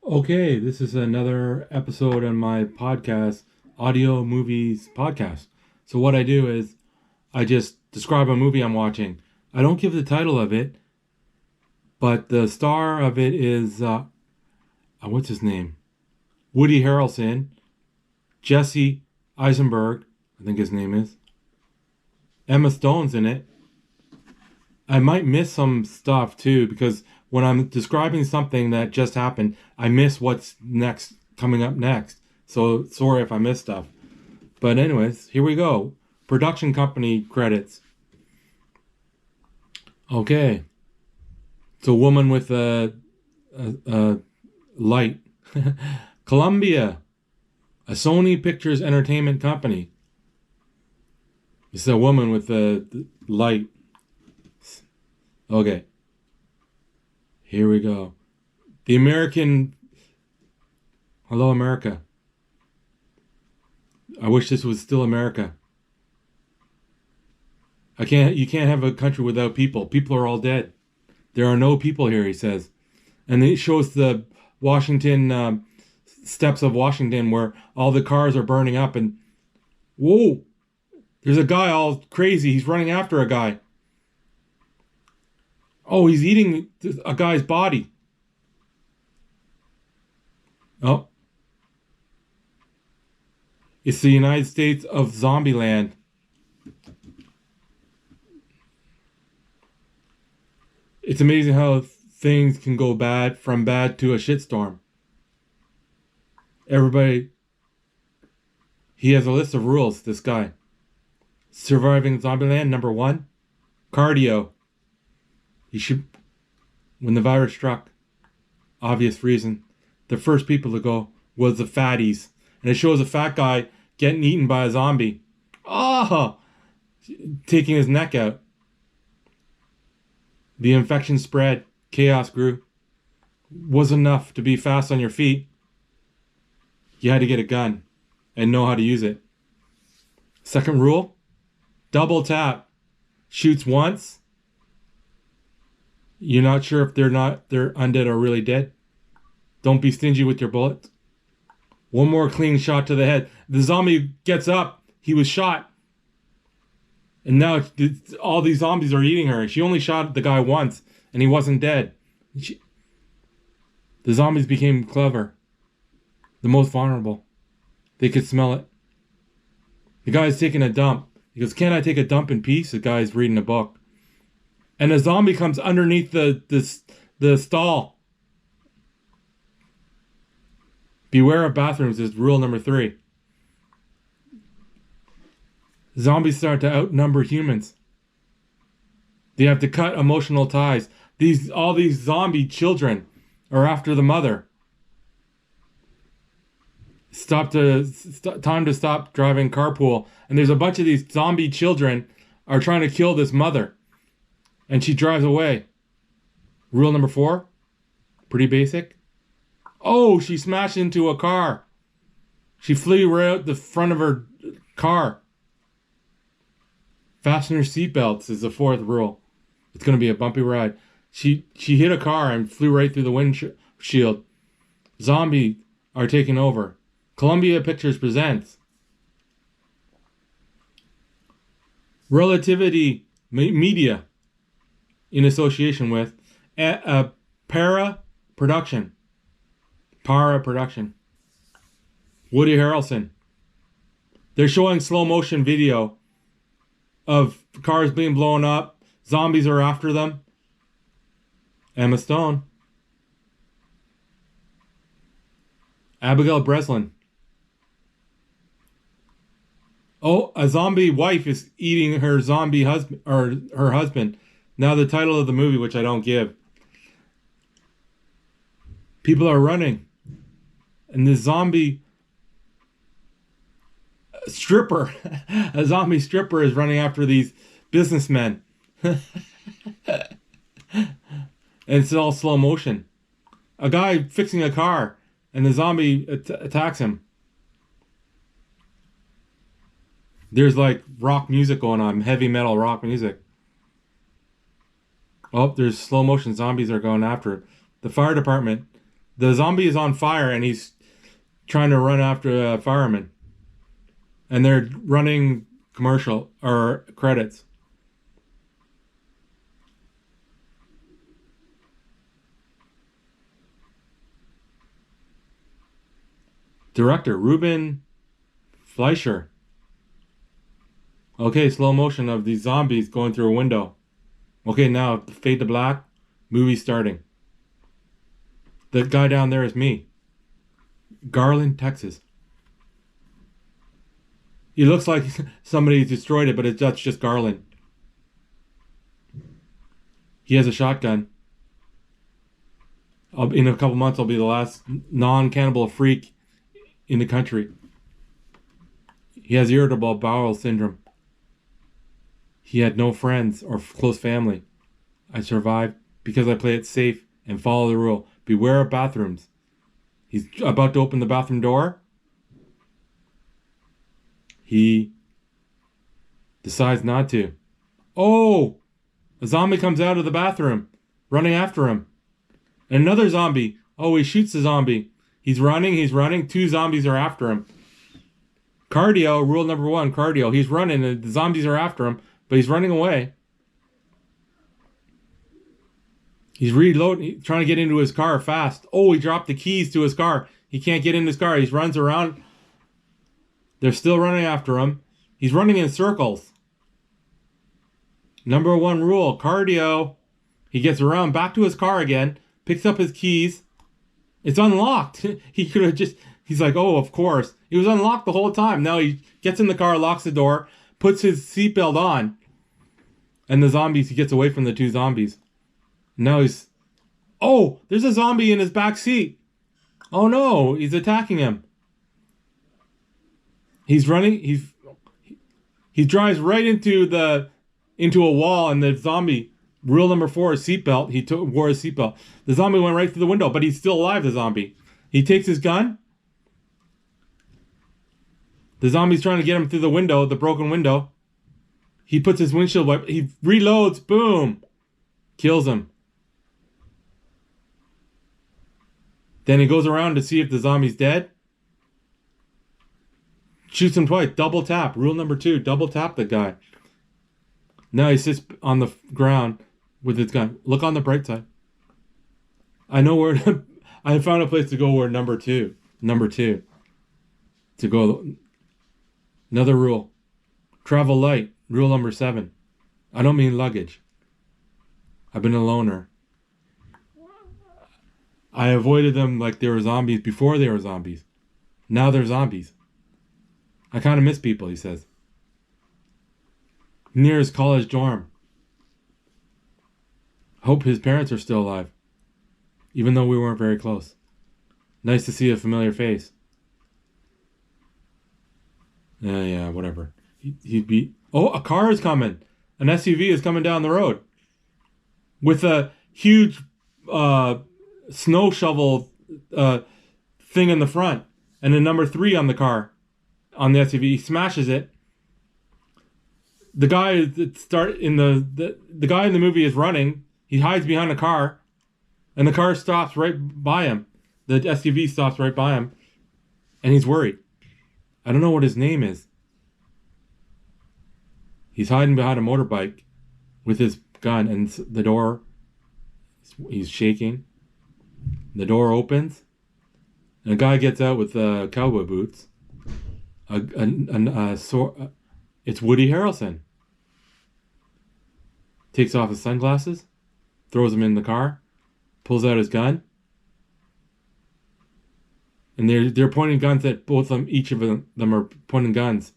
Okay, this is another episode on my podcast, Audio Movies Podcast. So, what I do is I just describe a movie I'm watching. I don't give the title of it, but the star of it is, what's his name? Woody Harrelson, Jesse Eisenberg, I think his name is. Emma Stone's in it. I might miss some stuff too because when I'm describing something that just happened, I miss what's next coming up next. So sorry if I miss stuff. But anyways, here we go. Production company credits. Okay. It's a woman with a light. Columbia, a Sony Pictures Entertainment company. It's a woman with a light. Okay. Here we go. The American. Hello, America. I wish this was still America. You can't have a country without people. People are all dead. There are no people here, he says. And it shows the Washington, steps of Washington where all the cars are burning up and, whoa, there's a guy all crazy. He's running after a guy. Oh, he's eating a guy's body. Oh. It's the United States of Zombieland. It's amazing how things can go bad from bad to a shitstorm. Everybody, he has a list of rules, this guy. Surviving Zombieland, number 1, cardio. You should, when the virus struck, obvious reason, the first people to go was the fatties. And it shows a fat guy getting eaten by a zombie. Oh, taking his neck out. The infection spread. Chaos grew. Wasn't enough to be fast on your feet. You had to get a gun and know how to use it. Second rule, double tap. Shoots once. You're not sure if they're undead or really dead. Don't be stingy with your bullets. One more clean shot to the head. The zombie gets up. He was shot. And now all these zombies are eating her. She only shot the guy once, and he wasn't dead. The zombies became clever. The most vulnerable. They could smell it. The guy's taking a dump. He goes, "Can't I take a dump in peace?" The guy's reading a book. And a zombie comes underneath the stall. Beware of bathrooms is rule number 3. Zombies start to outnumber humans. They have to cut emotional ties. All these zombie children are after the mother. Time to stop driving carpool. And there's a bunch of these zombie children are trying to kill this mother. And she drives away. Rule number 4, pretty basic. Oh, she smashed into a car. She flew right out the front of her car. Fasten your seatbelts is the 4th rule. It's going to be a bumpy ride. She hit a car and flew right through the windshield. Zombies are taking over. Columbia Pictures presents Relativity Media in association with Para Production. Para Production. Woody Harrelson. They're showing slow motion video of cars being blown up. Zombies are after them. Emma Stone. Abigail Breslin. Oh, a zombie wife is eating her zombie husband or her husband. Now the title of the movie, which I don't give. People are running. And the zombie stripper, a zombie stripper is running after these businessmen. And it's all slow motion. A guy fixing a car and the zombie attacks him. There's like rock music going on, heavy metal rock music. Oh, there's slow motion zombies are going after it. The fire department The zombie is on fire and he's trying to run after a fireman. And they're running commercial or credits. Director Ruben Fleischer. Okay, slow motion of these zombies going through a window. Okay, now fade to black. Movie starting. The guy down there is me. Garland, Texas. He looks like somebody destroyed it, but that's just Garland. He has a shotgun. In a couple months, I'll be the last non-cannibal freak in the country. He has irritable bowel syndrome. He had no friends or close family. I survived because I play it safe and follow the rule. Beware of bathrooms. He's about to open the bathroom door. He decides not to. Oh! A zombie comes out of the bathroom, running after him. And another zombie. Oh, he shoots the zombie. He's running. 2 zombies are after him. Cardio, rule number 1, cardio. He's running and the zombies are after him, but he's running away. He's reloading, trying to get into his car fast. Oh, he dropped the keys to his car. He can't get in his car. He runs around. They're still running after him. He's running in circles. Number 1 rule, cardio. He gets around back to his car again, picks up his keys. It's unlocked. He could have just, he's like, oh, of course. It was unlocked the whole time. Now he gets in the car, locks the door, puts his seatbelt on. And the zombies, he gets away from the 2 zombies. Now he's, oh, there's a zombie in his back seat. Oh no, he's attacking him. He's running, he drives right into a wall, and the zombie, rule number 4 is seatbelt. He wore his seatbelt. The zombie went right through the window, but he's still alive, the zombie. He takes his gun. The zombie's trying to get him through the window, the broken window. He puts his windshield wiper, he reloads, boom. Kills him. Then he goes around to see if the zombie's dead. Shoots him twice, double tap. Rule number 2, double tap the guy. Now he sits on the ground with his gun. Look on the bright side. I know where I found a place to go where number two to go. Another rule. Travel light. Rule number 7. I don't mean luggage. I've been a loner. I avoided them like they were zombies before they were zombies. Now they're zombies. I kind of miss people, he says. Near his college dorm. Hope his parents are still alive. Even though we weren't very close. Nice to see a familiar face. Yeah, whatever. He'd be... Oh, a car is coming. An SUV is coming down the road. With a huge snow shovel thing in the front. And a number 3 on the car. On the SUV. He smashes it. The guy the guy in the movie is running. He hides behind a car. And the car stops right by him. The SUV stops right by him. And he's worried. I don't know what his name is. He's hiding behind a motorbike with his gun, and the door, he's shaking. The door opens, and a guy gets out with cowboy boots. It's Woody Harrelson. Takes off his sunglasses, throws them in the car, pulls out his gun, and they're pointing guns at both of them. Each of them are pointing guns.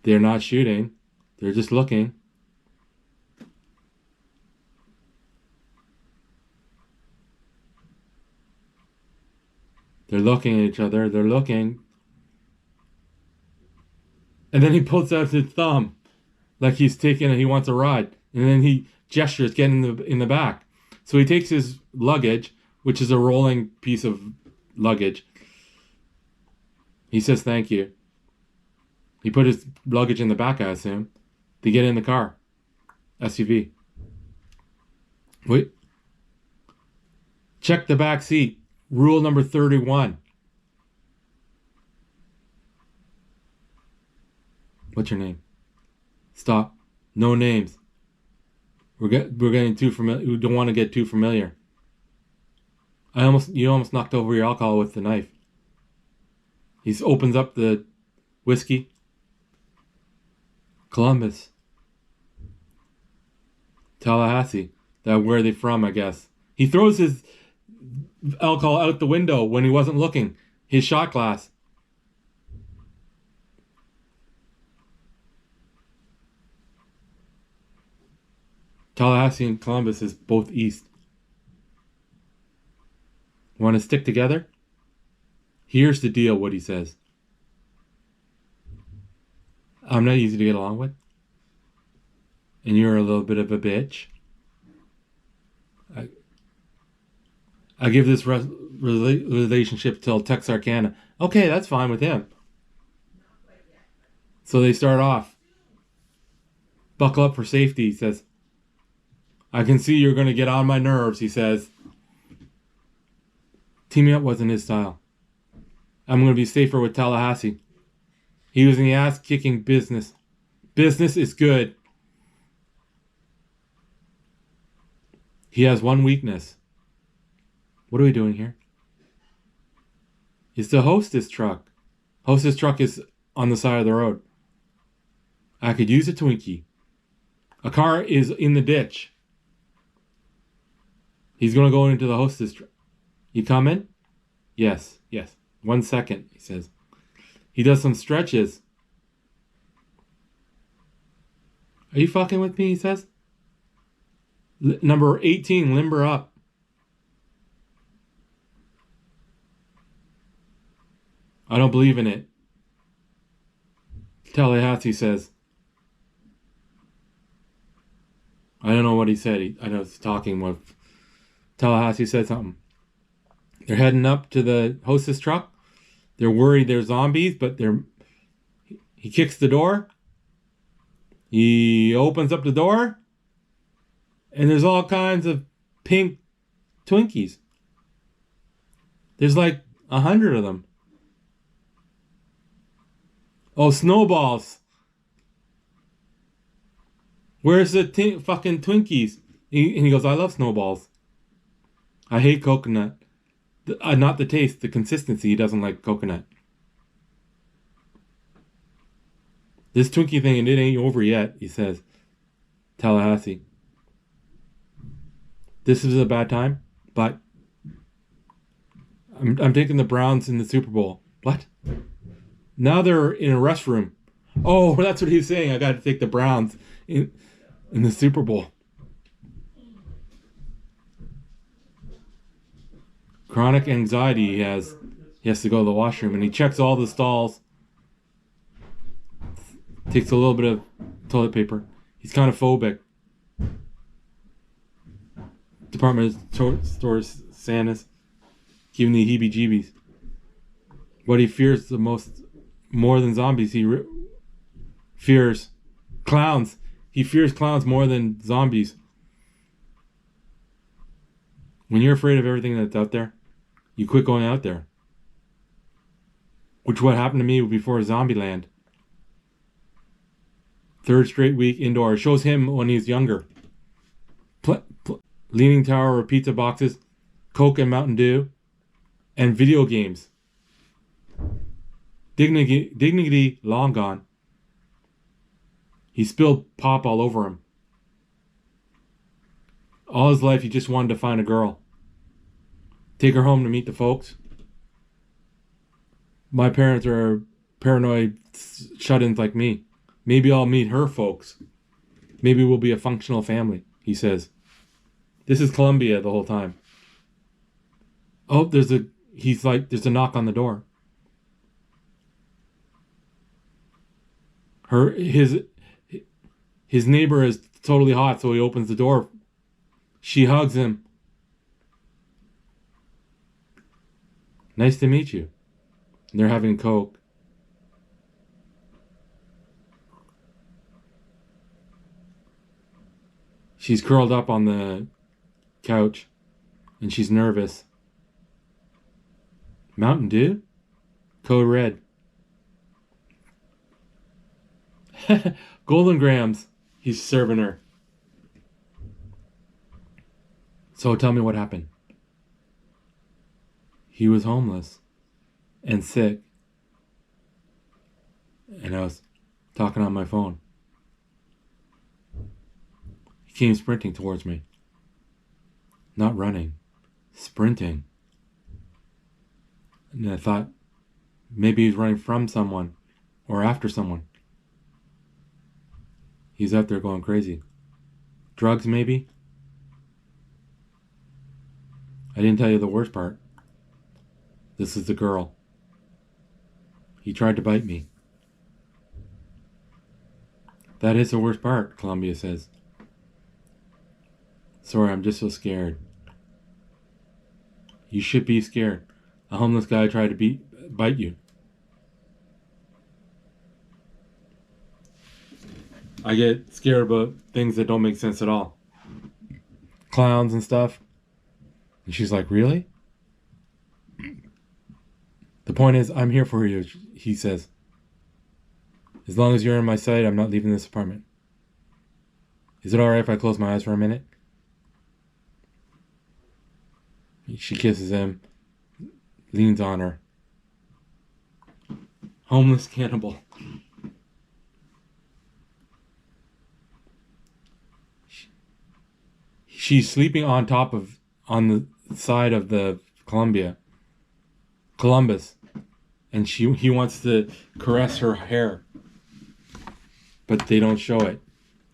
They're not shooting. They're just looking. They're looking at each other. They're looking. And then he pulls out his thumb like he's he wants a ride. And then he gestures, get in the back. So he takes his luggage, which is a rolling piece of luggage. He says thank you. He put his luggage in the back, I assume. They get in the car. SUV. Wait. Check the back seat. Rule number 31. What's your name? Stop. No names. We're getting too familiar. We don't want to get too familiar. You almost knocked over your alcohol with the knife. He opens up the whiskey. Columbus. Tallahassee. Where are they from, I guess. He throws his alcohol out the window when he wasn't looking. His shot glass. Tallahassee and Columbus is both east. Want to stick together? Here's the deal, Woody says. I'm not easy to get along with. And you're a little bit of a bitch. I give this relationship till Texarkana. Okay, that's fine with him. So they start off. Buckle up for safety, he says. I can see you're going to get on my nerves, he says. Teaming up wasn't his style. I'm going to be safer with Tallahassee. He was in the ass-kicking business. Business is good. He has one weakness. What are we doing here? It's the Hostess truck. Hostess truck is on the side of the road. I could use a Twinkie. A car is in the ditch. He's going to go into the Hostess truck. You coming? Yes. 1 second, he says. He does some stretches. Are you fucking with me, he says? Number 18, limber up. I don't believe in it. Tallahassee says. I don't know what he said. I know he's talking with... Tallahassee said something. They're heading up to the Hostess truck. They're worried they're zombies, but he kicks the door. He opens up the door. And there's all kinds of pink Twinkies. There's like 100 of them. Oh, snowballs. Where's the fucking Twinkies? And he goes, I love snowballs. I hate coconut. Not the taste, the consistency. He doesn't like coconut. This Twinkie thing, it ain't over yet, he says. Tallahassee. This is a bad time, but I'm taking the Browns in the Super Bowl. What? Now they're in a restroom. Oh, that's what he's saying. I got to take the Browns in the Super Bowl. Chronic anxiety he has. He has to go to the washroom, and he checks all the stalls. Takes a little bit of toilet paper. He's kind of phobic. Department of Stores Santas. Giving the heebie-jeebies. What he fears the most, more than zombies, he fears clowns. He fears clowns more than zombies. When you're afraid of everything that's out there, you quit going out there. Which what happened to me before Zombieland. Third straight week indoor. Shows him when he's younger. Leaning Tower of pizza boxes, Coke and Mountain Dew, and video games. Dignity long gone. He spilled pop all over him. All his life he just wanted to find a girl. Take her home to meet the folks. My parents are paranoid shut-ins like me. Maybe I'll meet her folks. Maybe we'll be a functional family, he says. This is Columbia the whole time. Oh, there's a knock on the door. His neighbor is totally hot, so he opens the door. She hugs him. Nice to meet you. And they're having Coke. She's curled up on the couch. and she's nervous. Mountain Dew? Code red. Golden Grams. He's serving her. So tell me what happened. He was homeless and sick. And I was talking on my phone. He came sprinting towards me. Not running. Sprinting. And I thought maybe he's running from someone or after someone. He's out there going crazy. Drugs, maybe? I didn't tell you the worst part. This is the girl. He tried to bite me. That is the worst part, Columbia says. Sorry, I'm just so scared. You should be scared. A homeless guy tried to bite you. I get scared about things that don't make sense at all. Clowns and stuff. And she's like, really? The point is, I'm here for you, he says. As long as you're in my sight, I'm not leaving this apartment. Is it alright if I close my eyes for a minute? She kisses him, leans on her. Homeless cannibal. She's sleeping on the side of the Columbus, and he wants to caress her hair, but they don't show it.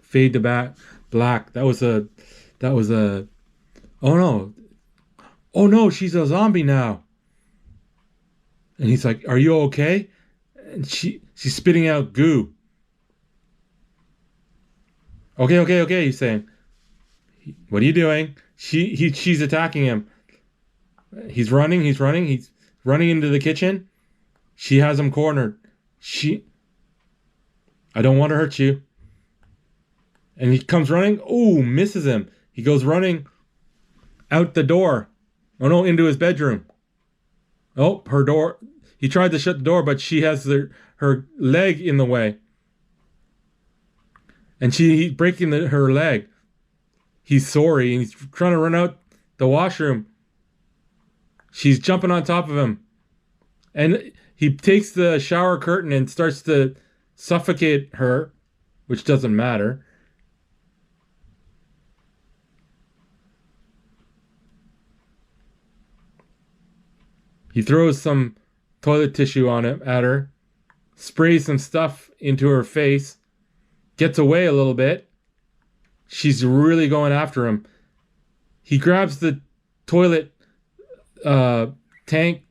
Fade to black. That was a. Oh no, she's a zombie now. And he's like, "Are you okay?" And she's spitting out goo. Okay. He's saying, "What are you doing?" She's attacking him. He's running into the kitchen. She has him cornered. I don't want to hurt you. And he comes running. Oh, misses him. He goes running out the door. Oh no, into his bedroom. Oh, her door. He tried to shut the door, but she has her leg in the way. And he's breaking her leg. He's sorry, and he's trying to run out the washroom. She's jumping on top of him. And he takes the shower curtain and starts to suffocate her, which doesn't matter. He throws some toilet tissue at her, sprays some stuff into her face, gets away a little bit. She's really going after him. He grabs the toilet tank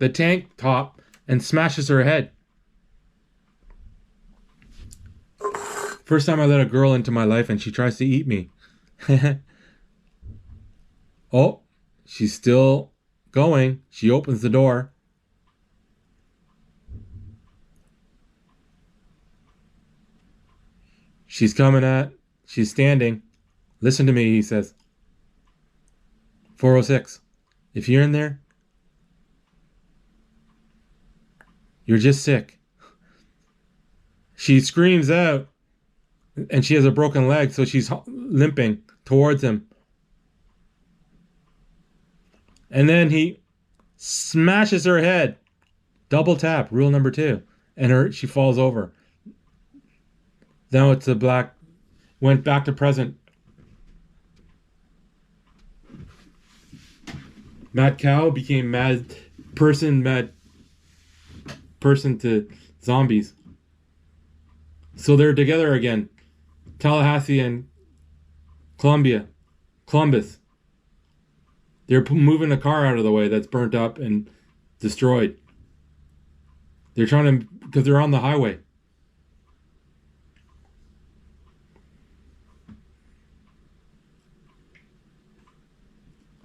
top, and smashes her head. First time I let a girl into my life and she tries to eat me. Oh, she's still going. She opens the door. She's standing. Listen to me, he says. 406. If you're in there, you're just sick. She screams out, and she has a broken leg, so she's limping towards him. And then he smashes her head. Double tap, rule number 2. And she falls over. Now it's went back to present. Mad cow became mad person to zombies. So they're together again. Tallahassee and Columbus. They're moving a car out of the way that's burnt up and destroyed. They're trying to, because they're on the highway.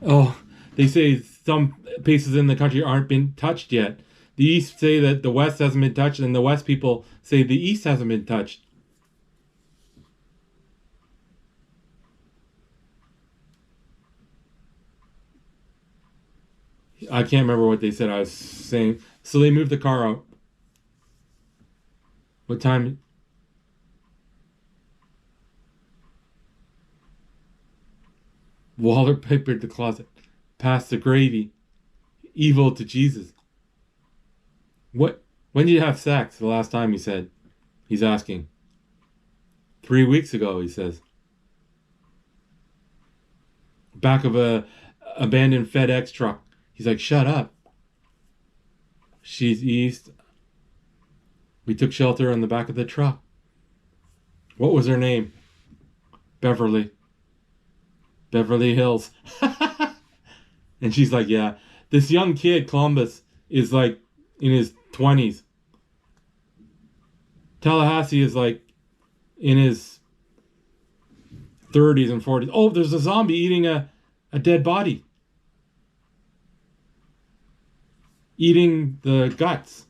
Oh, they say some places in the country aren't been touched yet. The East say that the West hasn't been touched, and the West people say the East hasn't been touched. I can't remember what they said. I was saying. So they moved the car out. What time? Waller papered the closet. Passed the gravy. Evil to Jesus. What? When did you have sex the last time, he said. He's asking. 3 weeks ago, he says. Back of a abandoned FedEx truck. He's like, shut up. She's east. We took shelter on the back of the truck. What was her name? Beverly. Beverly Hills. And she's like, yeah. This young kid, Columbus, is like in his 20s. Tallahassee is like in his 30s and 40s. Oh, there's a zombie eating a dead body. Eating the guts.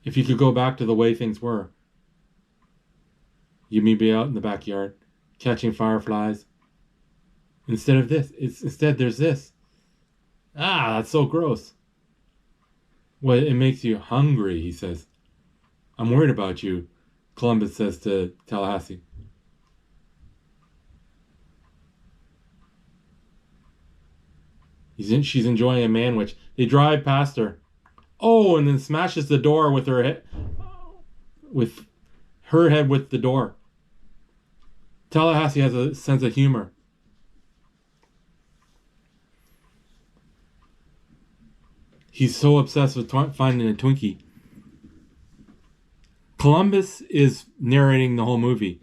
If you could go back to the way things were. You may be out in the backyard catching fireflies. Instead of this, instead there's this. Ah, that's so gross. Well, it makes you hungry, he says. I'm worried about you, Columbus says to Tallahassee. She's enjoying a manwich. They drive past her. Oh, and then smashes the door with her head. With her head with the door. Tallahassee has a sense of humor. He's so obsessed with finding a Twinkie. Columbus is narrating the whole movie.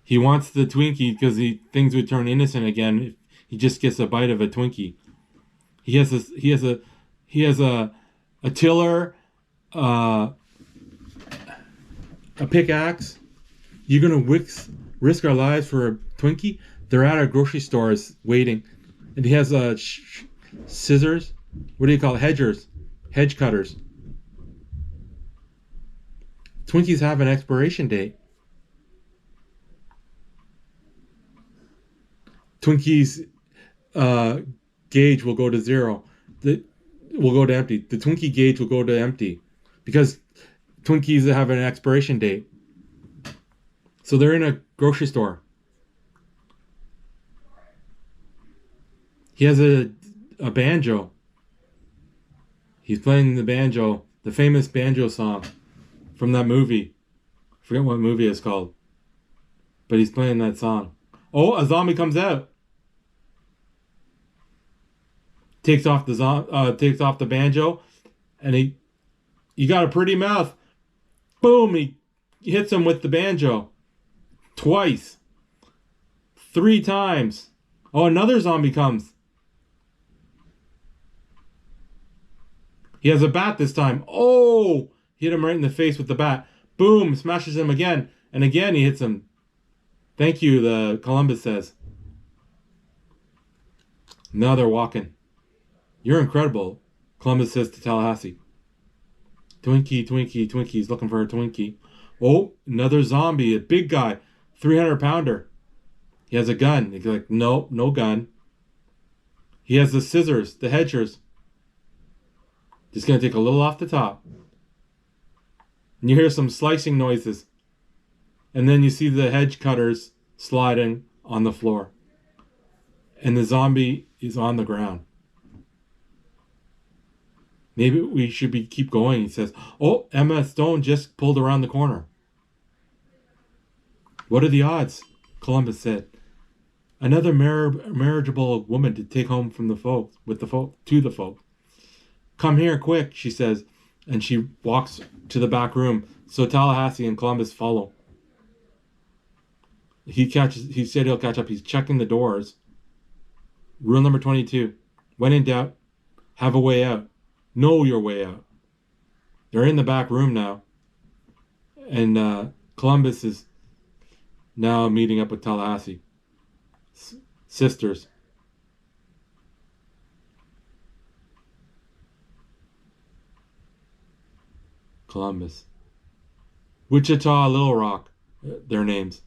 He wants the Twinkie because things would turn innocent again if he just gets a bite of a Twinkie. He has a tiller, a pickaxe. You're gonna risk our lives for a Twinkie? They're at our grocery stores waiting, and he has scissors. What do you call it? Hedge cutters. Twinkies have an expiration date. Twinkies gauge will go to zero. Will go to empty. The Twinkie gauge will go to empty because Twinkies have an expiration date. So they're in a grocery store. He has a banjo. He's playing the banjo, the famous banjo song from that movie. I forget what movie it's called. But he's playing that song. Oh, a zombie comes out. Takes off the banjo, and you got a pretty mouth. Boom! He hits him with the banjo. Twice. 3 times. Oh, another zombie comes. He has a bat this time. Oh! Hit him right in the face with the bat. Boom! Smashes him again. And again he hits him. Thank you, the Columbus says. Now they're walking. You're incredible, Columbus says to Tallahassee. Twinkie, Twinkie, Twinkie. He's looking for a Twinkie. Oh, another zombie. A big guy. 300-pounder. He has a gun. He's like, no, no gun. He has the scissors, the hedgers. Just going to take a little off the top. And you hear some slicing noises. And then you see the hedge cutters sliding on the floor. And the zombie is on the ground. Maybe we should keep going, he says. Oh, Emma Stone just pulled around the corner. What are the odds? Columbus said. Another marriageable woman to take home from the folks, to the folks. Come here, quick, she says, and she walks to the back room. So Tallahassee and Columbus follow. He said he'll catch up. He's checking the doors. Rule number 22. When in doubt, have a way out. Know your way out. They're in the back room now. And Columbus is now meeting up with Tallahassee. Sisters. Columbus. Wichita, Little Rock. Their names.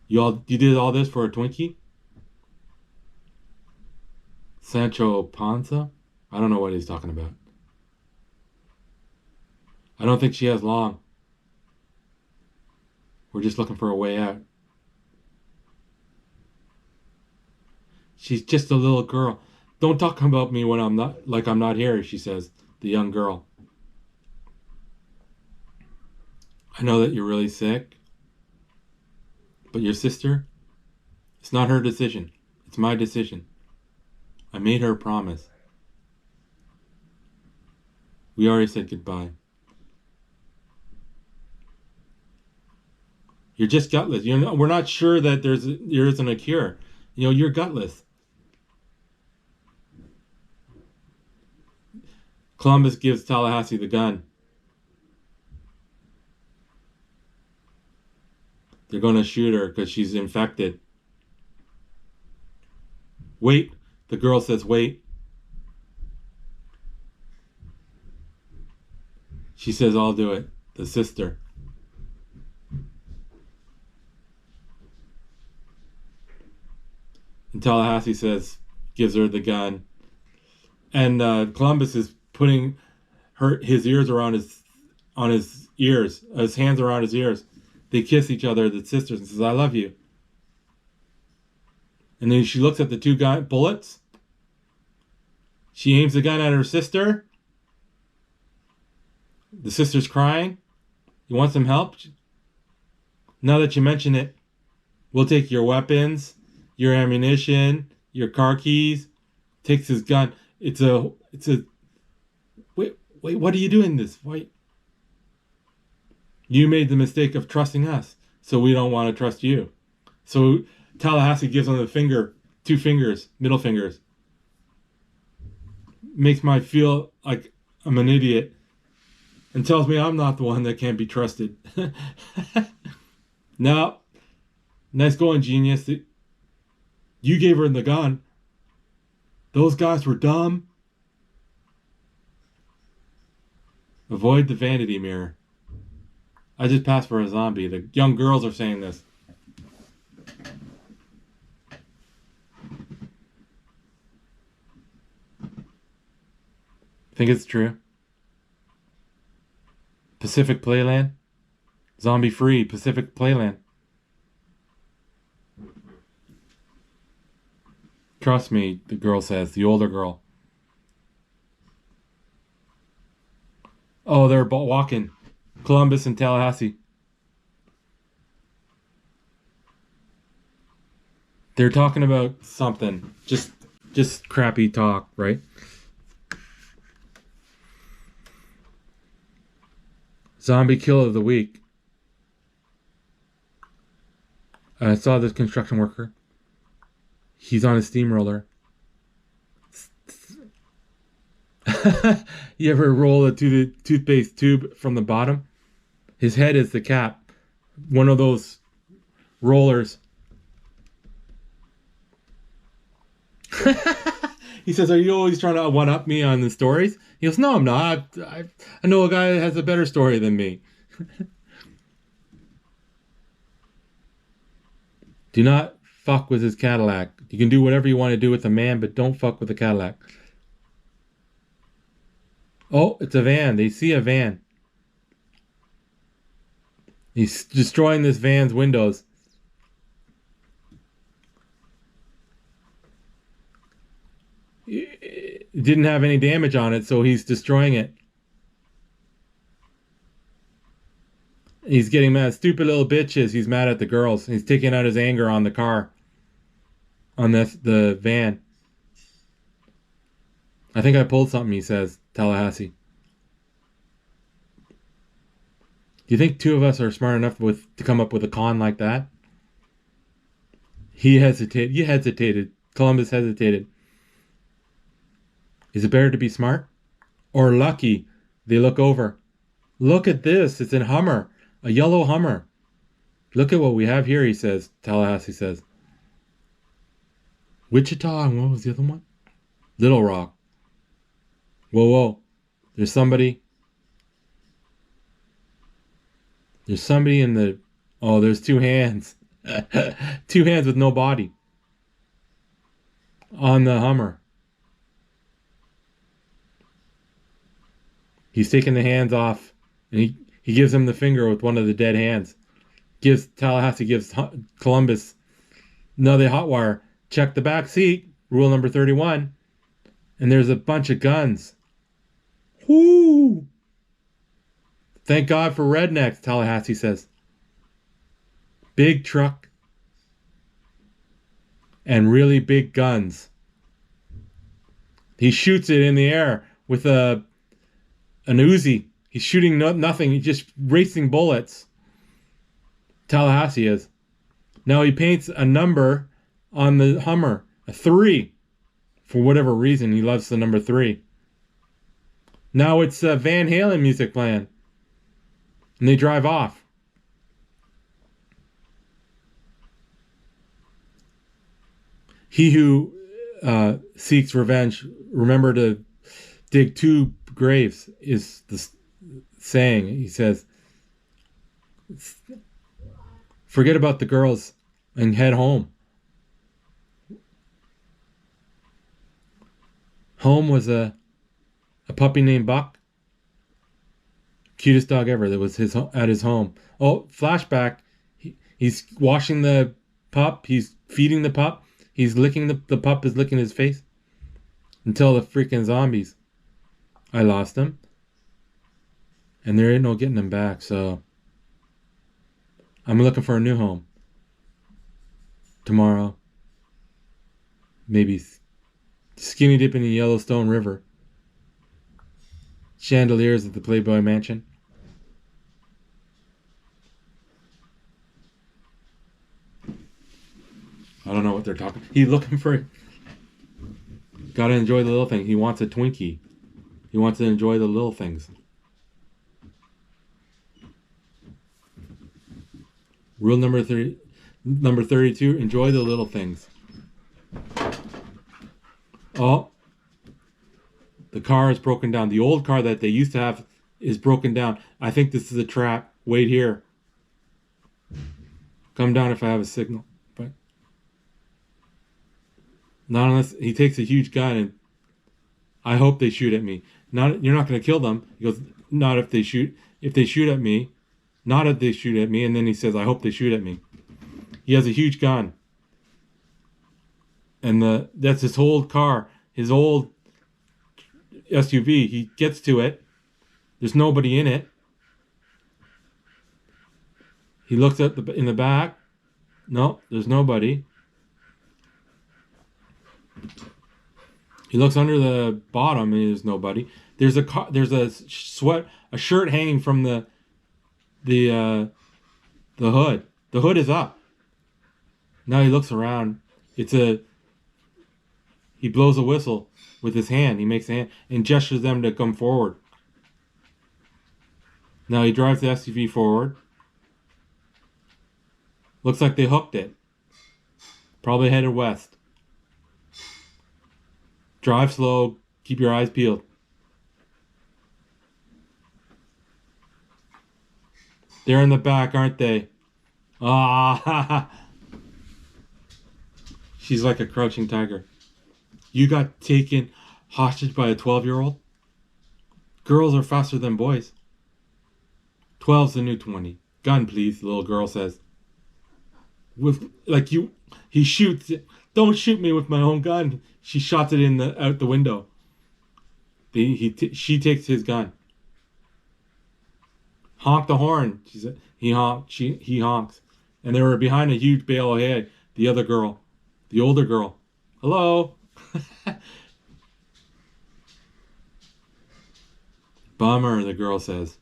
You did all this for a Twinkie? Sancho Panza? I don't know what he's talking about. I don't think she has long. We're just looking for a way out. She's just a little girl. Don't talk about me when I'm not, like I'm not here, she says, the young girl. I know that you're really sick, but your sister, it's not her decision. It's my decision. I made her a promise. We already said goodbye. You're just gutless. We're not sure that there isn't a cure. You're gutless. Columbus gives Tallahassee the gun. They're going to shoot her because she's infected. Wait. The girl says, wait. She says, I'll do it. The sister. And Tallahassee gives her the gun. And Columbus is putting his ears around his ears, his hands around his ears. They kiss each other, the sisters, and says, I love you. And then she looks at the two bullets. She aims the gun at her sister. The sister's crying. You want some help? Now that you mention it, we'll take your weapons, your ammunition, your car keys. Takes his gun. It's a wait, what are you doing this? Wait. You made the mistake of trusting us, so we don't want to trust you. So Tallahassee gives him the finger, 2 fingers, middle fingers. Makes me feel like I'm an idiot and tells me I'm not the one that can't be trusted. Now, nice going, genius. You gave her the gun. Those guys were dumb. Avoid the vanity mirror. I just passed for a zombie. The young girls are saying this. Think it's true? Pacific Playland? Zombie free Pacific Playland. Trust me, the girl says, the older girl. Oh, they're walking. Columbus and Tallahassee. They're talking about something. Just crappy talk, right? Zombie kill of the week. I saw this construction worker. He's on a steamroller. You ever roll a toothpaste tube from the bottom? His head is the cap. One of those rollers. He says, are you always trying to one-up me on the stories? He goes, no, I'm not. I know a guy that has a better story than me. Do not fuck with his Cadillac. You can do whatever you want to do with a man, but don't fuck with a Cadillac. Oh, it's a van. They see a van. He's destroying this van's windows. It didn't have any damage on it, so he's destroying it. He's getting mad. Stupid little bitches. He's mad at the girls. He's taking out his anger on the car. On the van. I think I pulled something, he says, Tallahassee. Do you think 2 of us are smart enough to come up with a con like that? He hesitated. You hesitated. Columbus hesitated. Is it better to be smart or lucky? They look over. Look at this. It's a Hummer. A yellow Hummer. Look at what we have here, he says. Tallahassee says. Wichita, and what was the other one? Little Rock. Whoa. There's somebody in the... Oh, there's 2 hands. Two hands with no body on the Hummer. He's taking the hands off, and he gives him the finger with one of the dead hands. Tallahassee gives Columbus another hot wire. Check the back seat. Rule number 31. And there's a bunch of guns. Whoo! Thank God for rednecks, Tallahassee says. Big truck and really big guns. He shoots it in the air with an Uzi. He's shooting nothing. He's just racing bullets. Tallahassee is. Now he paints a number on the Hummer, a 3. For whatever reason, he loves the number 3. Now it's Van Halen music playing. And they drive off. He who seeks revenge, remember to dig 2 graves, is the saying. He says, forget about the girls and head home. Home was a puppy named Buck. Cutest dog ever that was at his home. Oh, flashback. He's washing the pup. He's feeding the pup. He's licking the pup is licking his face. Until the freaking zombies. I lost him. And there ain't no getting him back, so I'm looking for a new home. Tomorrow. Maybe skinny dipping in the Yellowstone River. Chandeliers at the Playboy Mansion. I don't know what they're talking. He's looking for. Gotta enjoy the little thing. He wants a Twinkie. He wants to enjoy the little things. Rule number 32. Enjoy the little things. Oh, the car is broken down. The old car that they used to have is broken down. I think this is a trap. Wait here. Come down if I have a signal. But not unless he takes a huge gun and I hope they shoot at me. Not you're not going to kill them. He goes, not if they shoot. If they shoot at me, not if they shoot at me. And then he says, I hope they shoot at me. He has a huge gun. And that's his old car, his old SUV. He gets to it. There's nobody in it. He looks at in the back. No, there's nobody. He looks under the bottom and there's nobody. There's a shirt hanging from the hood. The hood is up. Now he looks around. He blows a whistle with his hand. He makes a hand and gestures them to come forward. Now he drives the SUV forward. Looks like they hooked it. Probably headed west. Drive slow. Keep your eyes peeled. They're in the back, aren't they? Ah, she's like a crouching tiger. You got taken hostage by a 12-year-old? Girls are faster than boys. 12's the new 20. Gun, please, the little girl says. He shoots it. Don't shoot me with my own gun. She shots it out the window. She takes his gun. Honk the horn. He honks. And they were behind a huge bale of hay. The other girl. The older girl. Hello? Bummer, the girl says.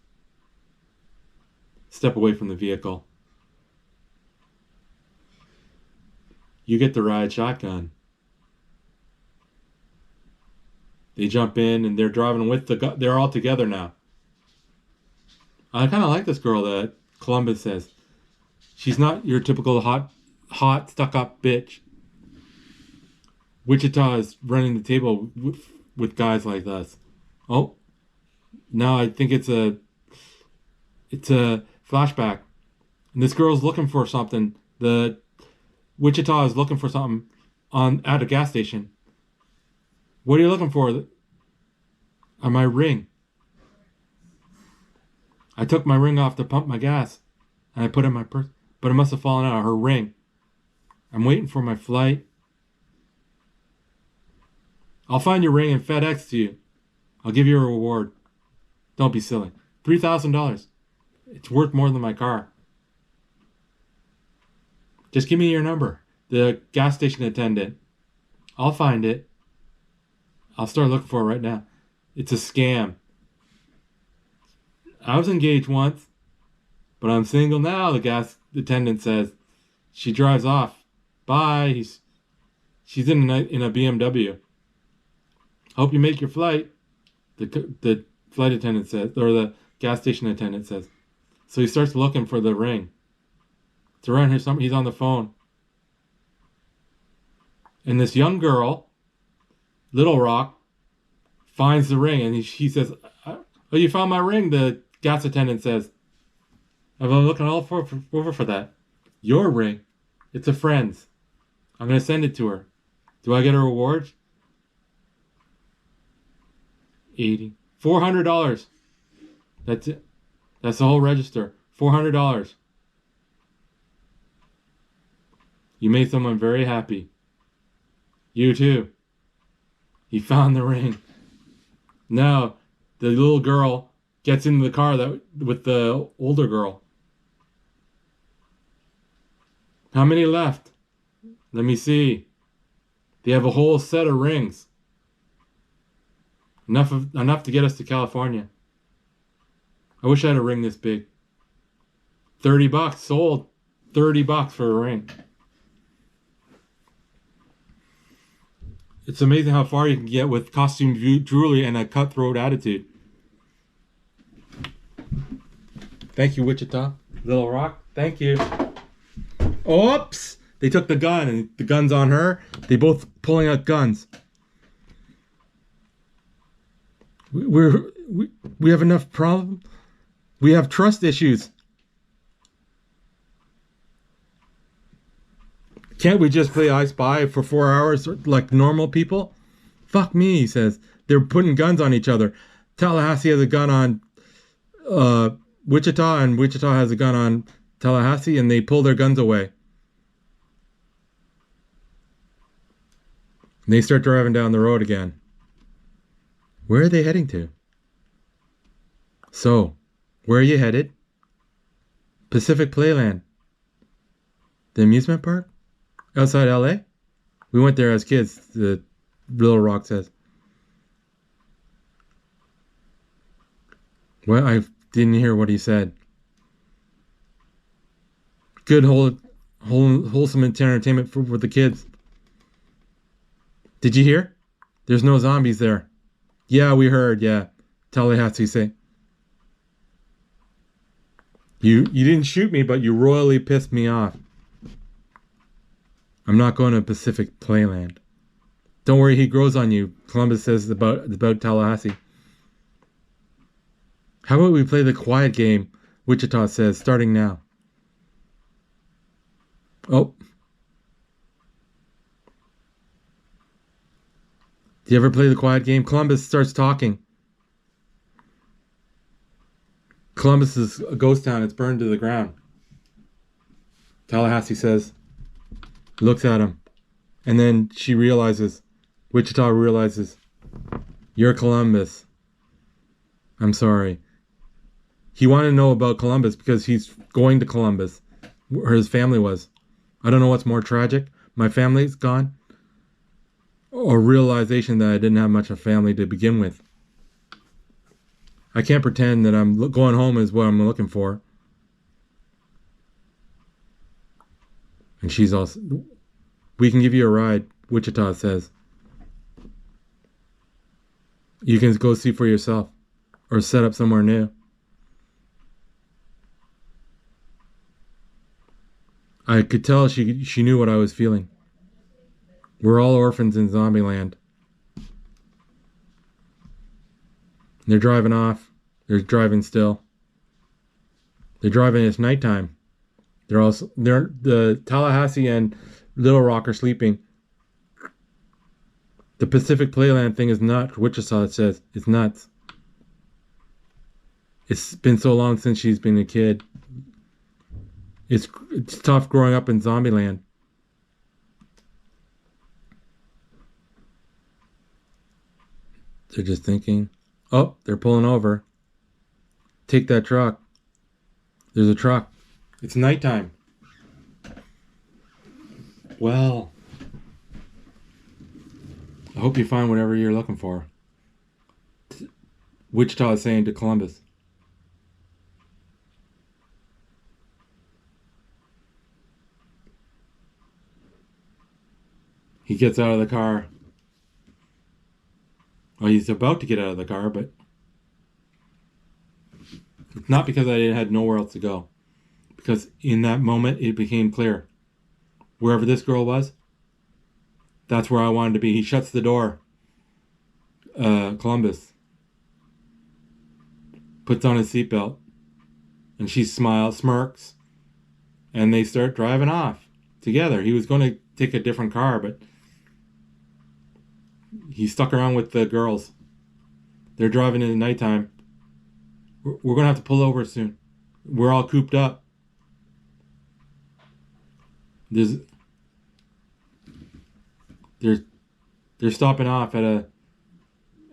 Step away from the vehicle. You get to ride shotgun. They jump in and they're driving with they're all together now. I kind of like this girl that Columbus says. She's not your typical hot, stuck-up bitch. Wichita is running the table with guys like this. Oh, now I think it's a flashback. And this girl's looking for something. The Wichita is looking for something at a gas station. What are you looking for? On my ring. I took my ring off to pump my gas, and I put it in my purse, but it must have fallen out. Her ring. I'm waiting for my flight. I'll find your ring and FedEx to you. I'll give you a reward. Don't be silly. $3,000. It's worth more than my car. Just give me your number. The gas station attendant. I'll find it. I'll start looking for it right now. It's a scam. I was engaged once, but I'm single now, the gas attendant says. She drives off. Bye. She's in a BMW. Hope you make your flight, the flight attendant says, or the gas station attendant says. So he starts looking for the ring. It's around here somewhere. He's on the phone. And this young girl, Little Rock, finds the ring, and he says, "Oh, you found my ring," the gas attendant says. I've been looking all over for that. Your ring? It's a friend's. I'm going to send it to her. Do I get a reward? $400. That's it. That's the whole register. $400. You made someone very happy. You too. He found the ring. Now, the little girl gets into the car with the older girl. How many left? Let me see. They have a whole set of rings. Enough to get us to California. I wish I had a ring this big. $30 sold. $30 for a ring. It's amazing how far you can get with costume jewelry and a cutthroat attitude. Thank you, Wichita. Little Rock, thank you. Oops! They took the gun, and the gun's on her. They both pulling out guns. We have enough problem. We have trust issues. Can't we just play I Spy for 4 hours like normal people? Fuck me, he says. They're putting guns on each other. Tallahassee has a gun on Wichita, and Wichita has a gun on Tallahassee, and they pull their guns away. And they start driving down the road again. Where are they heading to? So, where are you headed? Pacific Playland. The amusement park? Outside LA? We went there as kids, the Little Rock says. Well, I didn't hear what he said. Good wholesome entertainment for the kids. Did you hear? There's no zombies there. Yeah, we heard, yeah. Tallahassee say. You didn't shoot me, but you royally pissed me off. I'm not going to Pacific Playland. Don't worry, he grows on you, Columbus says about Tallahassee. How about we play the quiet game, Wichita says, starting now. Oh. Do you ever play the quiet game? Columbus starts talking. Columbus is a ghost town. It's burned to the ground. Tallahassee says, looks at him. And then Wichita realizes, you're Columbus. I'm sorry. He wanted to know about Columbus because he's going to Columbus, where his family was. I don't know what's more tragic. My family's gone. Or realization that I didn't have much of a family to begin with. I can't pretend that I'm going home is what I'm looking for. And she's also, we can give you a ride, Wichita says. You can go see for yourself or set up somewhere new. I could tell she knew what I was feeling. We're all orphans in Zombieland. They're driving off. They're driving still. They're driving, it's nighttime. They're the Tallahassee and Little Rock are sleeping. The Pacific Playland thing is nuts. Wichita, it says, it's nuts. It's been so long since she's been a kid. It's tough growing up in Zombieland. They're just thinking, oh, they're pulling over. Take that truck. There's a truck. It's nighttime. Well, I hope you find whatever you're looking for. Wichita is saying to Columbus. He gets out of the car. Well, he's about to get out of the car, but it's not because I had nowhere else to go. Because in that moment, it became clear. Wherever this girl was, that's where I wanted to be. He shuts the door. Columbus puts on his seatbelt, and she smiles, smirks, and they start driving off together. He was going to take a different car, but he stuck around with the girls. They're driving in the nighttime. We're going to have to pull over soon. We're all cooped up. They're stopping off at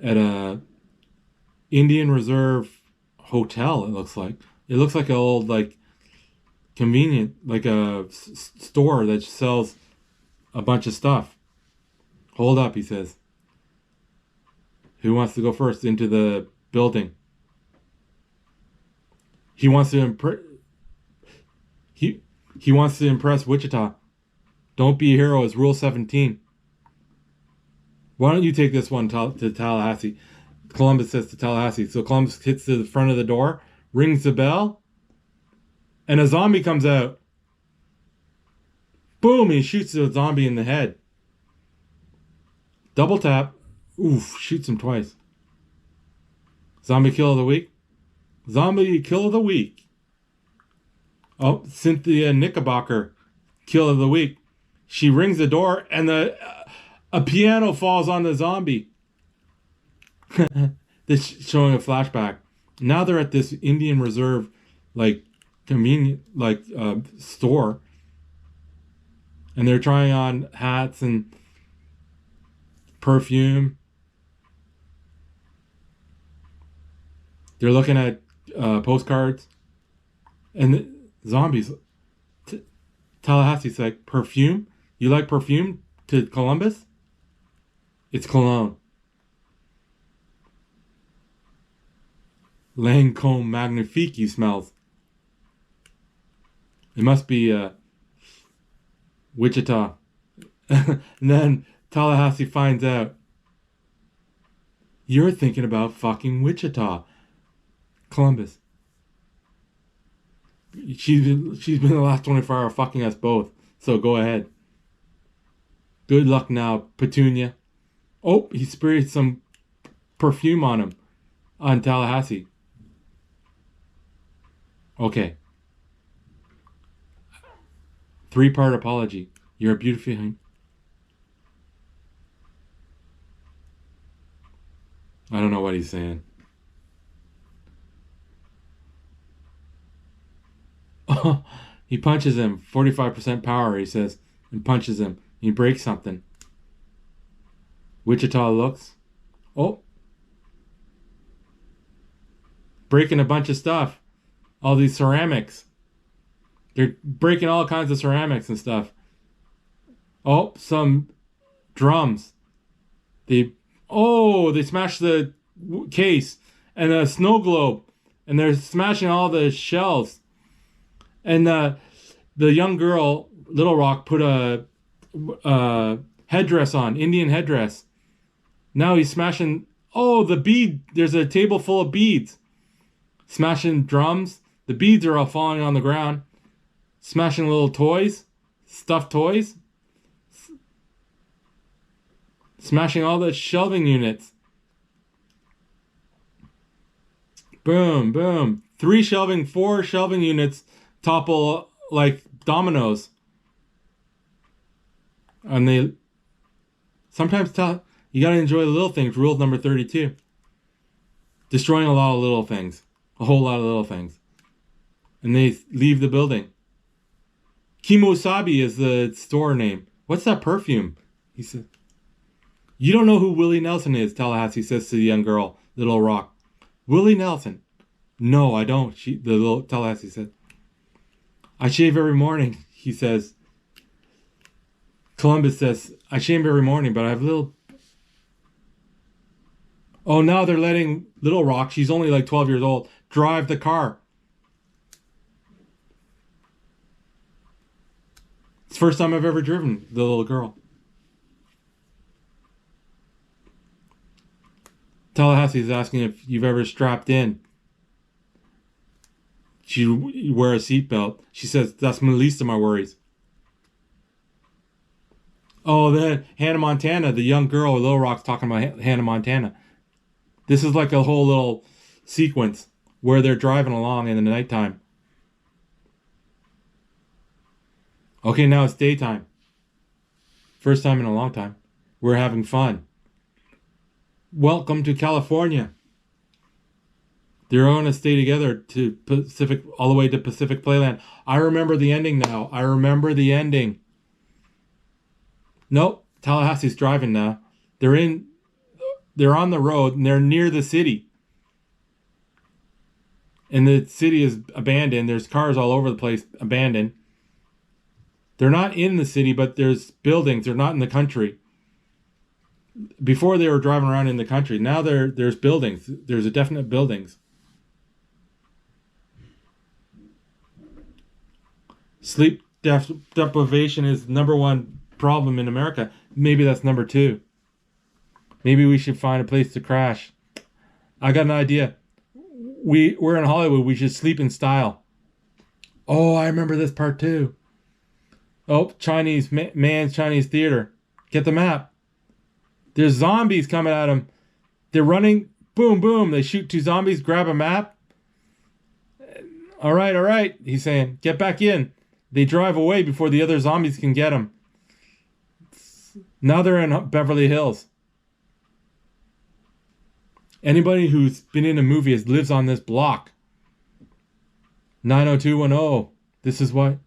a Indian Reserve hotel. It looks like an old like convenient like a store that sells a bunch of stuff. Hold up, he says. Who wants to go first into the building? He wants to he wants to impress Wichita. Don't be a hero is Rule 17. Why don't you take this one to Tallahassee? Columbus says to Tallahassee. So Columbus hits to the front of the door, rings the bell, and a zombie comes out. Boom! He shoots the zombie in the head. Double tap. Oof, shoots him twice. Zombie kill of the week. Zombie kill of the week. Oh, Cynthia Knickerbocker kill of the week. She rings the door and a piano falls on the zombie. This showing a flashback. Now they're at this Indian Reserve, like convenient, like store, and they're trying on hats and perfume. They're looking at postcards, and the zombies. Tallahassee's like, perfume? You like perfume? To Columbus? It's cologne. Lancome Magnifique he smells. It must be Wichita. And then Tallahassee finds out. You're thinking about fucking Wichita. Columbus. She's been the last 24 hours fucking us both. So go ahead. Good luck now, Petunia. Oh, he sprayed some perfume on him. On Tallahassee. Okay. 3-part apology. You're a beautiful thing. I don't know what he's saying. Oh, he punches him. 45% power, he says, and punches him. He breaks something. Wichita looks. Oh. Breaking a bunch of stuff. All these ceramics. They're breaking all kinds of ceramics and stuff. Oh, some drums. They smashed the case and a snow globe, and they're smashing all the shells. And the young girl, Little Rock, put a headdress on, Indian headdress. Now he's smashing. Oh, the bead. There's a table full of beads. Smashing drums. The beads are all falling on the ground. Smashing little toys, stuffed toys. Smashing all the shelving units. Boom, boom. 4 shelving units topple like dominoes. And they sometimes tell you gotta enjoy the little things. Rule number 32. Destroying a lot of little things. A whole lot of little things. And they leave the building. Kimosabi is the store name. What's that perfume? He said. You don't know who Willie Nelson is, Tallahassee says to the young girl, Little Rock. Willie Nelson. No, I don't, the little Tallahassee said. I shave every morning, he says. Columbus says, I shave every morning, but I have little... Oh, now they're letting Little Rock, she's only like 12 years old, drive the car. It's the first time I've ever driven the little girl. Tallahassee is asking if you've ever strapped in. You wear a seatbelt. She says, that's the least of my worries. Oh, then Hannah Montana, the young girl, Little Rock's talking about Hannah Montana. This is like a whole little sequence where they're driving along in the nighttime. Okay, now it's daytime. First time in a long time. We're having fun. Welcome to California. They're going to stay together to Pacific, all the way to Pacific Playland. I remember the ending now. I remember the ending. Nope, Tallahassee's driving now. They're on the road and they're near the city. And the city is abandoned. There's cars all over the place, abandoned. They're not in the city, but there's buildings. They're not in the country. Before they were driving around in the country. Now there's buildings. There's a definite buildings. Sleep deprivation is the #1 problem in America. Maybe that's #2. Maybe we should find a place to crash. I got an idea. We're in Hollywood. We should sleep in style. Oh, I remember this part too. Oh, Chinese man's Chinese theater. Get the map. There's zombies coming at him. They're running. Boom, boom. They shoot 2 zombies. Grab a map. All right. He's saying, get back in. They drive away before the other zombies can get them. Now they're in Beverly Hills. Anybody who's been in a movie lives on this block. 90210. This is what.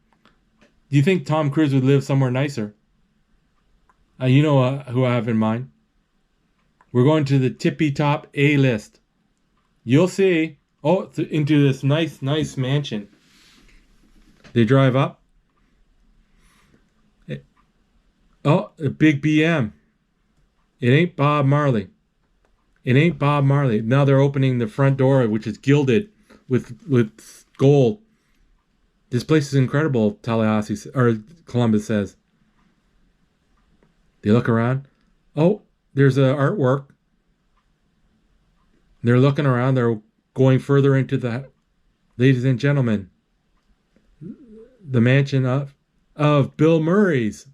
Do you think Tom Cruise would live somewhere nicer? You know who I have in mind. We're going to the tippy top A list. You'll see. Oh, into this nice mansion. They drive up. Oh, a big BM. It ain't Bob Marley. Now they're opening the front door, which is gilded with gold. This place is incredible, Tallahassee or Columbus says. They look around. Oh, there's a artwork. They're looking around. They're going further into the. Ladies and gentlemen, the mansion of Bill Murray's.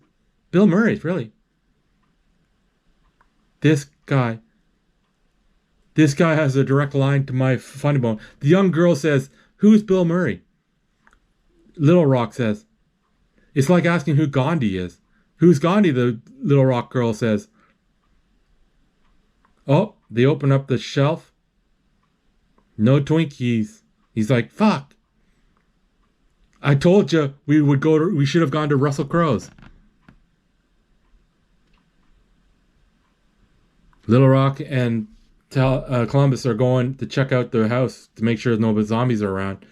Bill Murray's, really. This guy has a direct line to my funny bone. The young girl says, "Who's Bill Murray?" Little Rock says, "It's like asking who Gandhi is." "Who's Gandhi?" the Little Rock girl says. Oh, they open up the shelf. No Twinkies. He's like, fuck. I told you we should have gone to Russell Crowe's. Little Rock and Columbus are going to check out the house to make sure no zombies are around.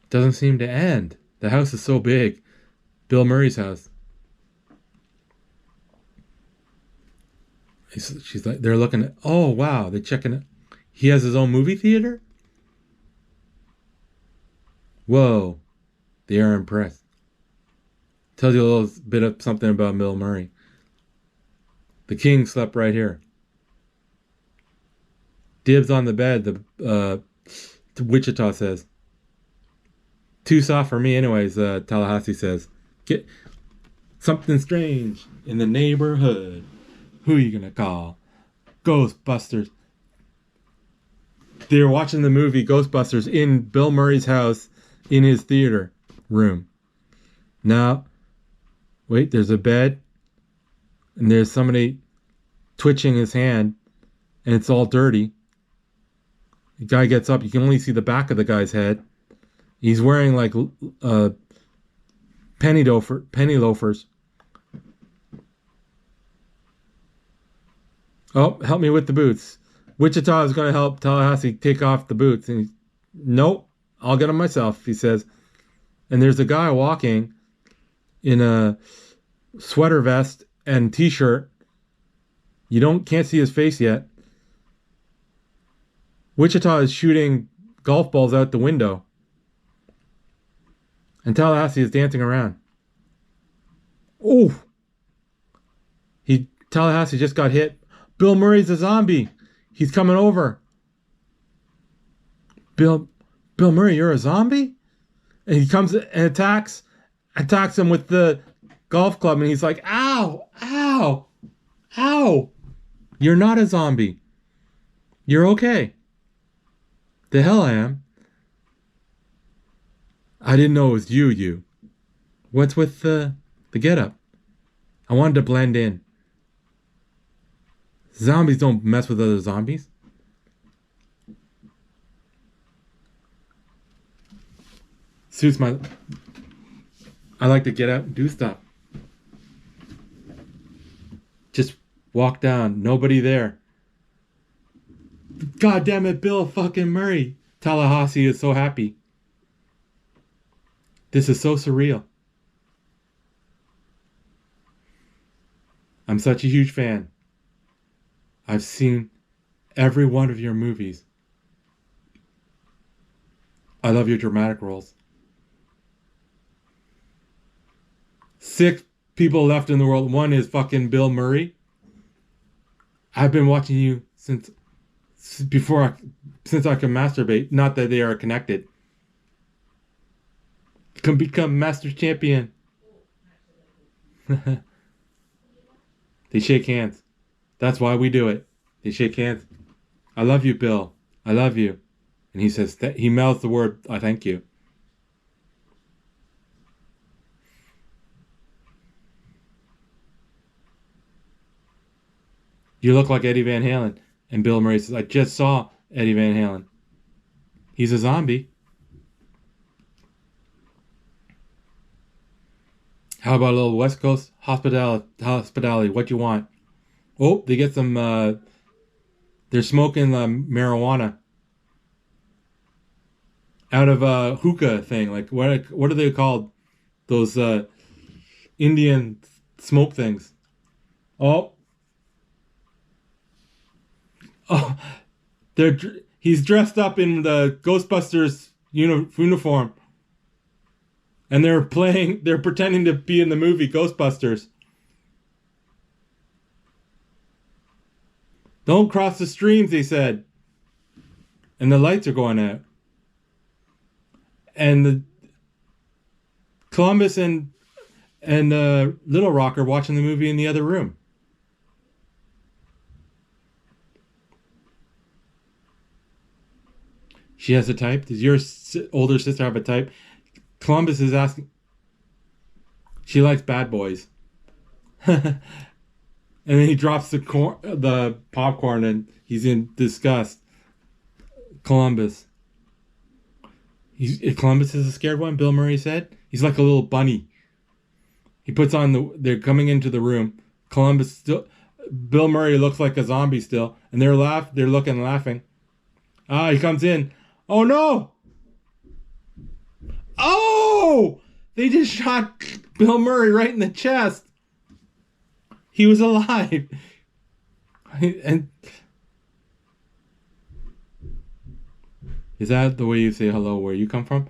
Doesn't seem to end. The house is so big. Bill Murray's house. She's like, they're looking at, oh wow, they're checking it. He has his own movie theater? Whoa. They are impressed. Tells you a little bit of something about Bill Murray. The king slept right here. Dibs on the bed, the Wichita says. Too soft for me anyways, Tallahassee says. Get something strange in the neighborhood. Who are you gonna call? Ghostbusters. They were watching the movie Ghostbusters in Bill Murray's house in his theater. room. Now, wait, there's a bed, and there's somebody twitching his hand, and it's all dirty. The guy gets up. You can only see the back of the guy's head. He's wearing like penny loafers. Oh, help me with the boots. Wichita is going to help Tallahassee take off the boots. And nope, I'll get them myself, he says. And there's a guy walking in a sweater vest and t-shirt. You can't see his face yet. Wichita is shooting golf balls out the window. And Tallahassee is dancing around. Oh! Tallahassee just got hit. Bill Murray's a zombie. He's coming over. Bill Murray, you're a zombie? And he comes and attacks him with the golf club, and he's like, ow, ow, ow. You're not a zombie. You're okay. The hell I am. I didn't know it was you. What's with the getup? I wanted to blend in. Zombies don't mess with other zombies. Suits my... I like to get out and do stuff. Just walk down. Nobody there. God damn it, Bill fucking Murray. Tallahassee is so happy. This is so surreal. I'm such a huge fan. I've seen every one of your movies. I love your dramatic roles. 6 people left in the world. One is fucking Bill Murray. I've been watching you since I can masturbate. Not that they are connected. Can become master champion. They shake hands. That's why we do it. They shake hands. I love you, Bill. I love you. And he says, he mouths the word, I thank you. You look like Eddie Van Halen. And Bill Murray says, I just saw Eddie Van Halen. He's a zombie. How about a little West Coast hospitality? What you want? Oh, they get some, they're smoking marijuana out of a hookah thing. Like, what are they called? Those Indian smoke things. Oh, he's dressed up in the Ghostbusters uniform. And they're pretending to be in the movie Ghostbusters. Don't cross the streams, they said. And the lights are going out. And the Columbus and Little Rock are watching the movie in the other room. She has a type. Does your older sister have a type? Columbus is asking. She likes bad boys. And then he drops the popcorn and he's in disgust. Columbus. Columbus is a scared one, Bill Murray said. He's like a little bunny. He puts on they're coming into the room. Bill Murray looks like a zombie still. And they're looking laughing. He comes in. Oh no! Oh! They just shot Bill Murray right in the chest. He was alive. And is that the way you say hello where you come from?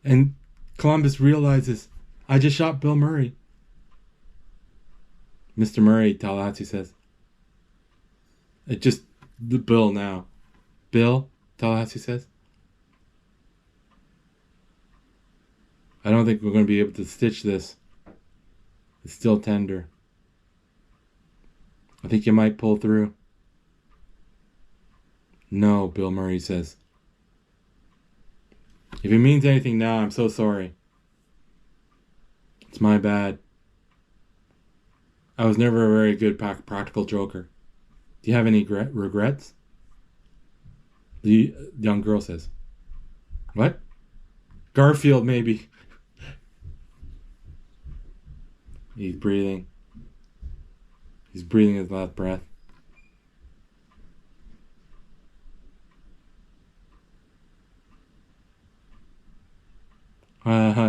And Columbus realizes, I just shot Bill Murray. Mr. Murray, Tallahassee says. The Bill now. Bill, Tallahassee says. I don't think we're going to be able to stitch this. It's still tender. I think you might pull through. No, Bill Murray says. If it means anything now, I'm so sorry. It's my bad. I was never a very good practical joker. Do you have any regrets? The young girl says. What? Garfield, maybe. He's breathing. He's breathing his last breath.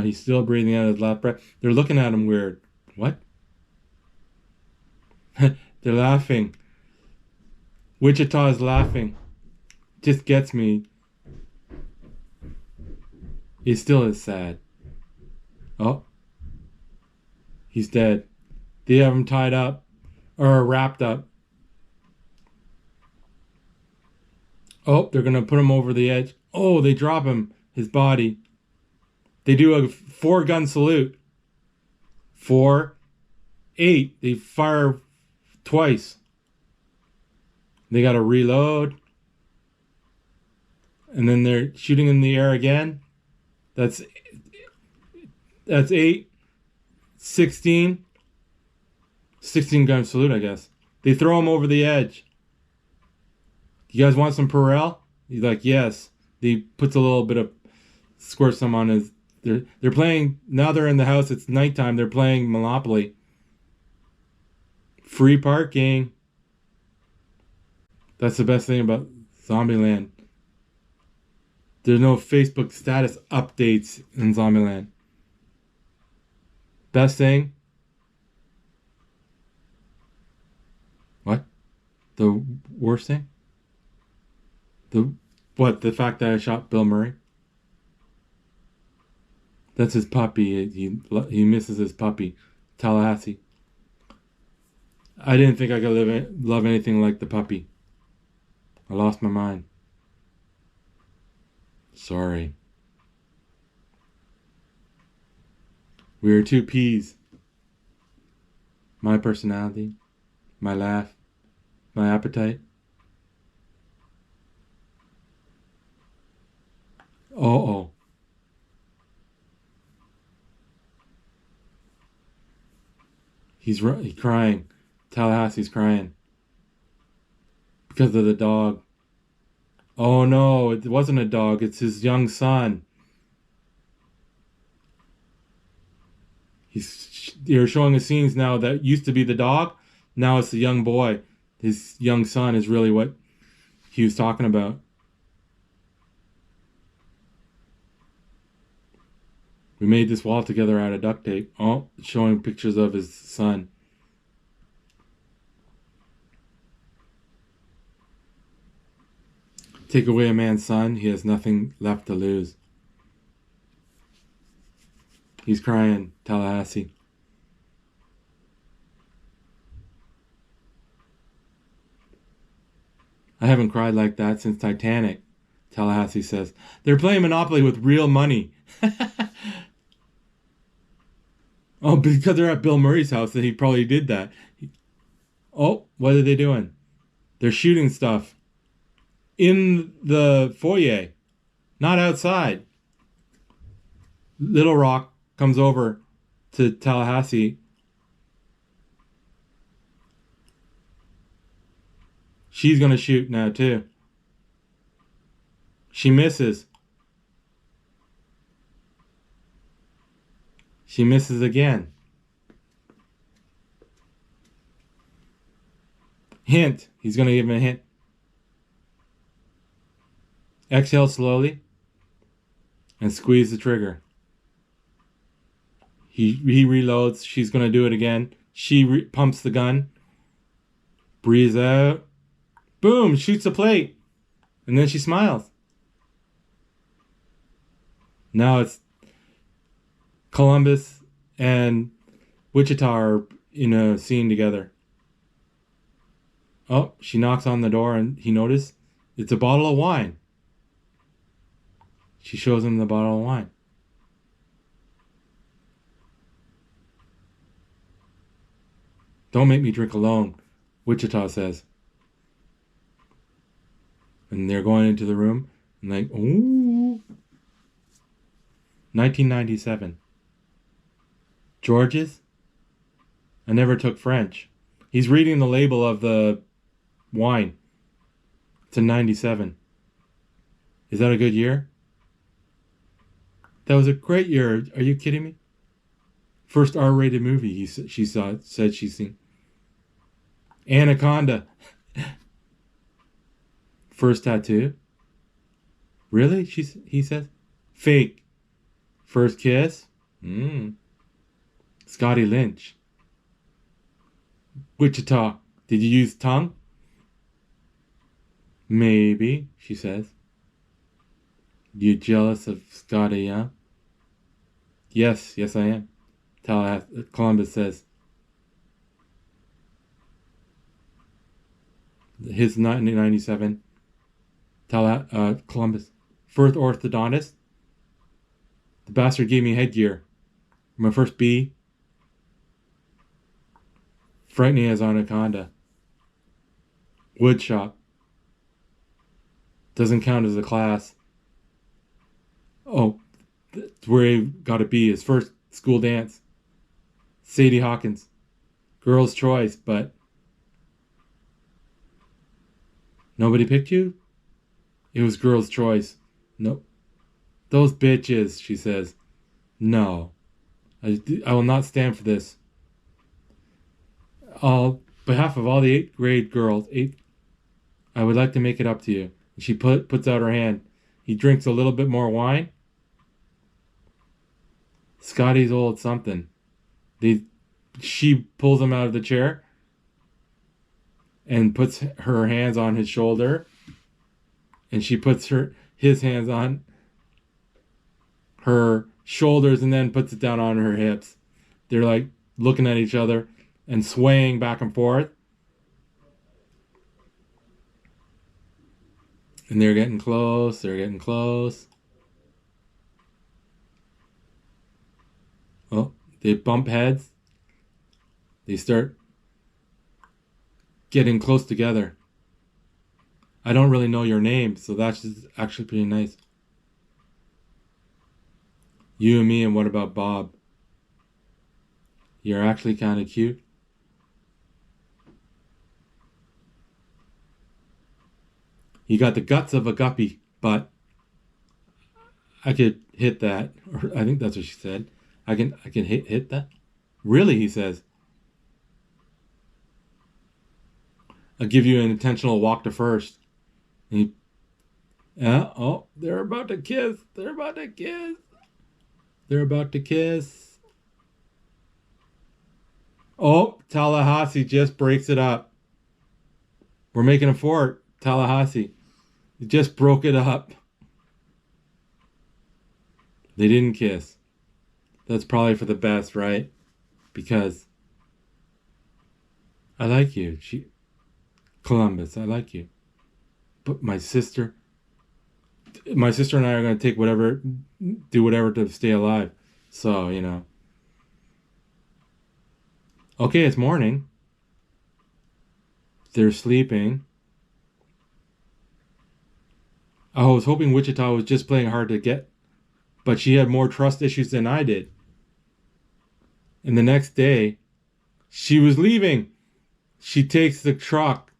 He's still breathing out his last breath. They're looking at him weird. What? They're laughing. Wichita is laughing. Just gets me. He still is sad. Oh. He's dead. They have him tied up. Or wrapped up. Oh, they're going to put him over the edge. Oh, they drop him. His body. They do a 4-gun salute. 4, 8. They fire twice. They got to reload. And then they're shooting in the air again. That's 8. 16. 16-gun salute, I guess. They throw him over the edge. You guys want some Perel? He's like, yes. He puts a little bit of, squirts some on his. They're playing, now they're in the house, it's nighttime, they're playing Monopoly. Free parking. That's the best thing about Zombieland. There's no Facebook status updates in Zombieland. Best thing? What? The worst thing? The fact that I shot Bill Murray? That's his puppy. He misses his puppy, Tallahassee. I didn't think I could love anything like the puppy. I lost my mind. Sorry. We are two peas. My personality, my laugh, my appetite. Uh-oh. He's crying. Tallahassee's crying. Because of the dog. Oh no, it wasn't a dog. It's his young son. They're showing us scenes now that used to be the dog. Now it's the young boy. His young son is really what he was talking about. We made this wall together out of duct tape. Oh, showing pictures of his son. Take away a man's son, he has nothing left to lose. He's crying, Tallahassee. I haven't cried like that since Titanic, Tallahassee says. They're playing Monopoly with real money. Oh, because they're at Bill Murray's house, and he probably did that. Oh, what are they doing? They're shooting stuff in the foyer, not outside. Little Rock comes over to Tallahassee. She's going to shoot now, too. She misses. She misses again. Hint. He's going to give him a hint. Exhale slowly. And squeeze the trigger. He reloads. She's going to do it again. She pumps the gun. Breathes out. Boom! Shoots a plate. And then she smiles. Now it's Columbus and Wichita are in a scene together. Oh, she knocks on the door and he notices it's a bottle of wine. She shows him the bottle of wine. Don't make me drink alone, Wichita says. And they're going into the room and like, ooh. 1997. George's? I never took French. He's reading the label of the wine. It's a 97. Is that a good year? That was a great year. Are you kidding me? First R-rated movie said she's seen. Anaconda. First tattoo. Really? He says. Fake. First kiss. Scotty Lynch. Wichita. Did you use tongue? Maybe, she says. You jealous of Scotty, huh? Yes, I am. Columbus says. His 1997. Columbus. First orthodontist. The bastard gave me headgear. My first B. Frightening as Anaconda. Wood shop. Doesn't count as a class. Oh, that's where he got a B. His first school dance. Sadie Hawkins. Girl's choice, but nobody picked you? It was girl's choice. Nope. Those bitches, she says. No. I will not stand for this. On behalf of all the 8th grade girls, I would like to make it up to you. She puts out her hand. He drinks a little bit more wine. Scotty's old something. She pulls him out of the chair and puts her hands on his shoulder. And she puts his hands on her shoulders and then puts it down on her hips. They're like looking at each other and swaying back and forth. And they're getting close. Oh, they bump heads. They start getting close together. I don't really know your name, so that's actually pretty nice. You and me, and what about Bob? You're actually kind of cute. You got the guts of a guppy, but I could hit that. Or I think that's what she said. I can hit that. Really, he says. I'll give you an intentional walk to first. Oh, they're about to kiss. Oh, Tallahassee just breaks it up. We're making a fort, Tallahassee. It just broke it up. They didn't kiss. That's probably for the best, right? Because I like you. Columbus, I like you. But my sister and I are going to do whatever to stay alive. So, Okay, it's morning. They're sleeping. I was hoping Wichita was just playing hard to get, but she had more trust issues than I did. And the next day, she was leaving. She takes the truck.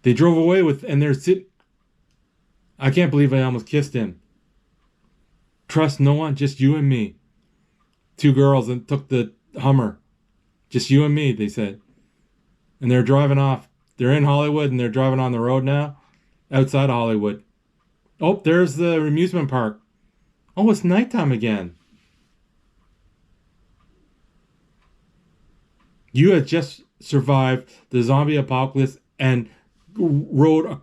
They drove away and they're sitting. I can't believe I almost kissed him. Trust no one, just you and me. 2 girls and took the Hummer. Just you and me, they said. And they're driving off. They're in Hollywood and they're driving on the road now. Outside of Hollywood. Oh, there's the amusement park. Oh, it's nighttime again. You had just survived the zombie apocalypse and rode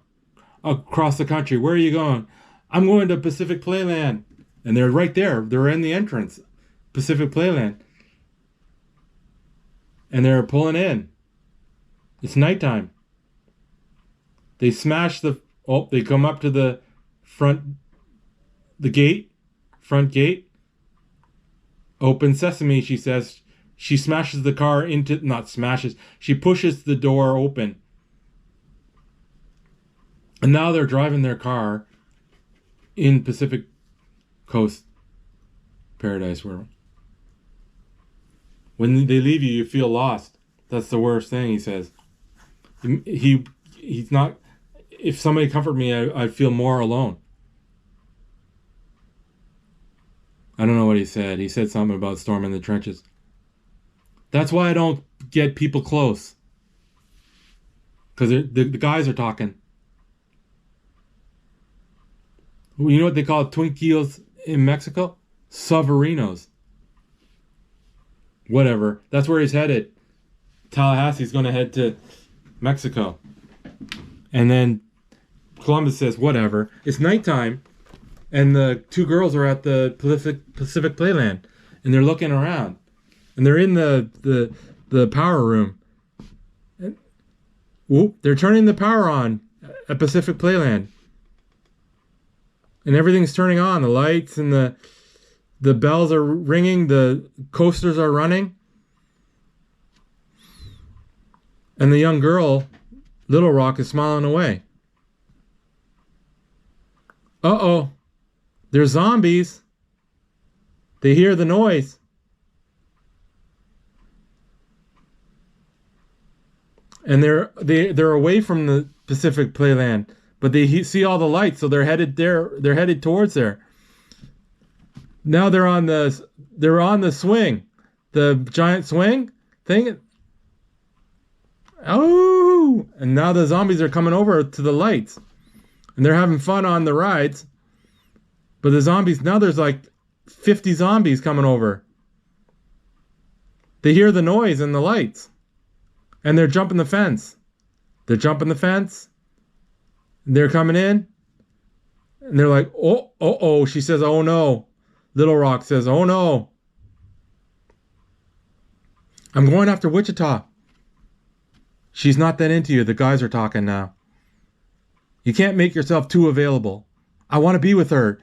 across the country. Where are you going? I'm going to Pacific Playland. And they're right there. They're in the entrance. Pacific Playland. And they're pulling in. It's nighttime. They smash they come up to the front gate. Open sesame, she says. She smashes the car she pushes the door open. And now they're driving their car in Pacific Coast Paradise World. When they leave you, you feel lost. That's the worst thing, he says. He's not. If somebody comforted me, I'd feel more alone. I don't know what he said. He said something about storming the trenches. That's why I don't get people close. Because the guys are talking. You know what they call Twinkies in Mexico? Souverinos. Whatever. That's where he's headed. Tallahassee's going to head to Mexico. And then Columbus says, whatever. It's nighttime. And the two girls are at the Pacific Playland. And they're looking around. And they're in the power room. And, they're turning the power on at Pacific Playland. And everything's turning on. The lights and the bells are ringing. The coasters are running. And the young girl, Little Rock, is smiling away. Uh-oh. There's zombies. They hear the noise. And they're away from the Pacific Playland, but they see all the lights, so they're headed there. They're headed towards there. Now they're on the swing, the giant swing thing. Oh! And now the zombies are coming over to the lights, and they're having fun on the rides. But the zombies, now there's like 50 zombies coming over. They hear the noise and the lights. And they're jumping the fence. They're jumping the fence. They're coming in. And they're like, oh. She says, oh no. Little Rock says, oh no. I'm going after Wichita. She's not that into you. The guys are talking now. You can't make yourself too available. I want to be with her.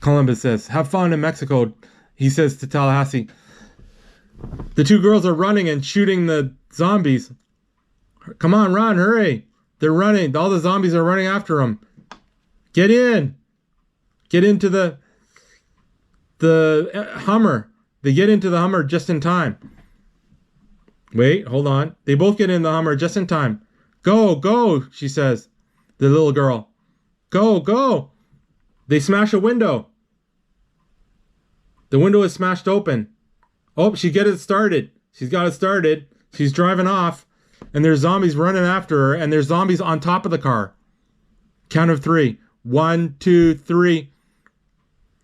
Columbus says, have fun in Mexico. He says to Tallahassee. The two girls are running and shooting the zombies. Come on, run, hurry. They're running. All the zombies are running after them. Get in. Get into the Hummer. They get into the Hummer just in time. Wait, hold on. They both get in the Hummer just in time. Go, she says. The little girl. Go. They smash a window. The window is smashed open. Oh, she got it started. She's got it started. She's driving off. And there's zombies running after her. And there's zombies on top of the car. Count of 3. 1, 2, 3.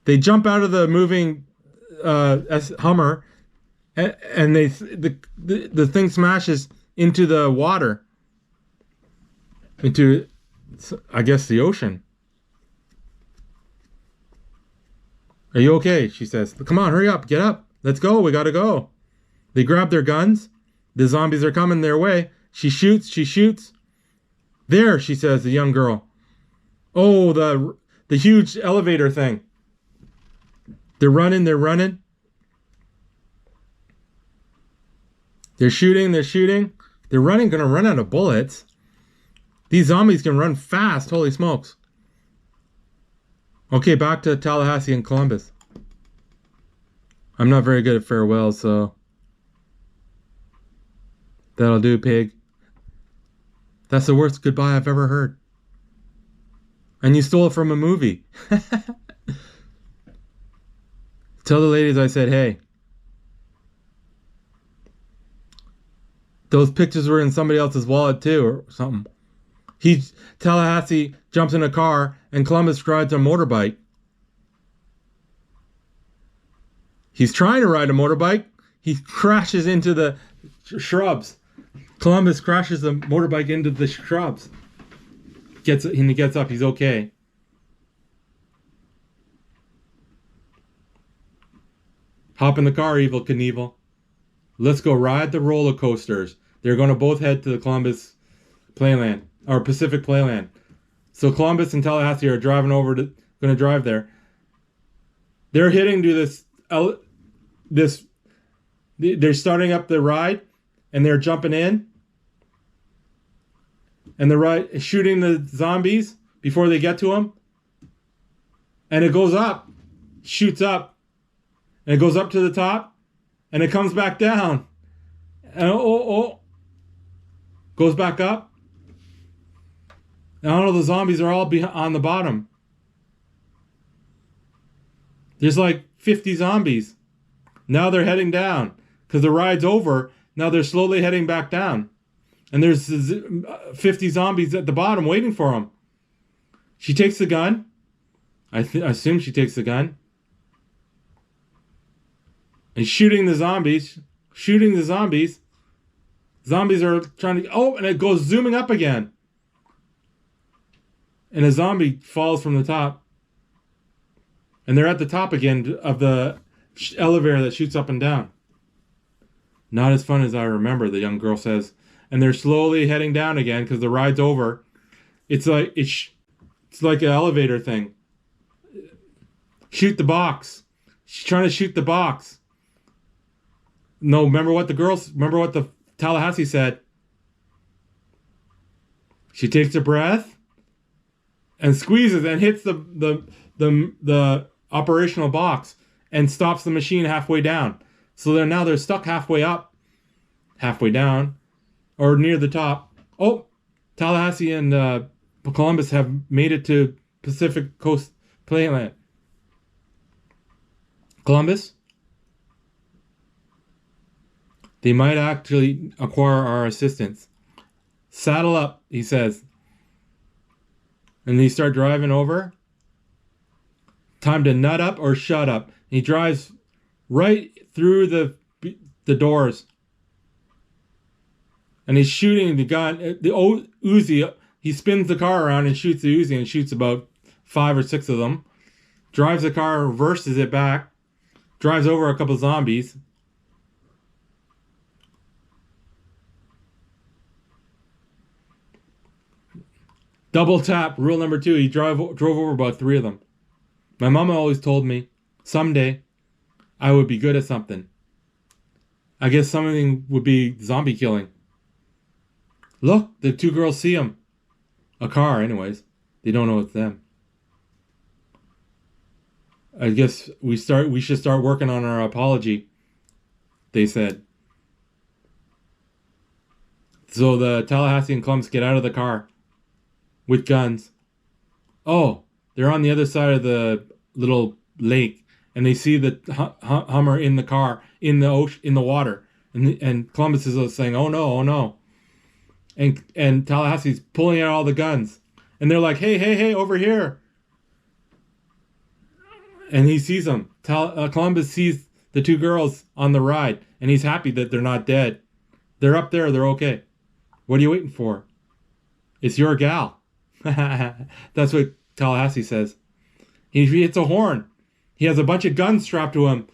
They jump out of the moving Hummer. And the thing smashes into the water. Into, I guess, the ocean. Are you okay? She says. Come on, hurry up. Get up. Let's go. We gotta go. They grab their guns. The zombies are coming their way. She shoots. There, she says, the young girl. Oh, the huge elevator thing. They're running. They're shooting. They're running, gonna run out of bullets. These zombies can run fast. Holy smokes. Okay, back to Tallahassee and Columbus. I'm not very good at farewell, so that'll do, pig. That's the worst goodbye I've ever heard. And you stole it from a movie. Tell the ladies I said, hey. Those pictures were in somebody else's wallet too, or something. Tallahassee jumps in a car, and Columbus rides a motorbike. He's trying to ride a motorbike. He crashes into the shrubs. Columbus crashes the motorbike into the shrubs. He gets up. He's okay. Hop in the car, Evel Knievel. Let's go ride the roller coasters. They're going to both head to the Columbus Playland, or Pacific Playland. So Columbus and Tallahassee are driving over going to drive there. They're hitting to they're starting up the ride, and they're jumping in. And they're shooting the zombies before they get to them. and it goes up, shoots up, and it goes up to the top, and it comes back down. And goes back up. And all of the zombies are all on the bottom. There's like 50 zombies. Now they're heading down because the ride's over. Now they're slowly heading back down. And there's 50 zombies at the bottom waiting for them. She takes the gun. I assume she takes the gun. And shooting the zombies. Zombies are trying to... Oh, and it goes zooming up again. And a zombie falls from the top. And they're at the top again of the elevator that shoots up and down. Not as fun as I remember, the young girl says. And they're slowly heading down again because the ride's over. It's like it's like an elevator thing. Shoot the box. She's trying to shoot the box. No, remember what the Tallahassee said. She takes a breath and squeezes and hits the operational box and stops the machine halfway down. So they're stuck halfway up, halfway down, or near the top. Oh, Tallahassee and Columbus have made it to Pacific Coast Playland. Columbus? They might actually acquire our assistance. Saddle up, he says. And they start driving over. Time to nut up or shut up. He drives right through the doors. And he's shooting the gun. The Uzi, he spins the car around and shoots the Uzi and shoots about 5 or 6 of them. Drives the car, reverses it back. Drives over a couple zombies. Double tap, rule number 2. He drove over about 3 of them. My mama always told me, someday, I would be good at something. I guess something would be zombie killing. Look, the 2 girls see him. A car, anyways. They don't know it's them. I guess we should start working on our apology, they said. So the Tallahassee and Columbus get out of the car with guns. Oh, they're on the other side of the little lake, and they see the Hummer in the car, in the ocean, in the water, and Columbus is saying, "Oh no, oh no," and Tallahassee's pulling out all the guns, and they're like, "Hey, over here!" And he sees them. Columbus sees the 2 girls on the ride, and he's happy that they're not dead. They're up there. They're okay. What are you waiting for? It's your gal. That's what Tallahassee says. He hits a horn. He has a bunch of guns strapped to him.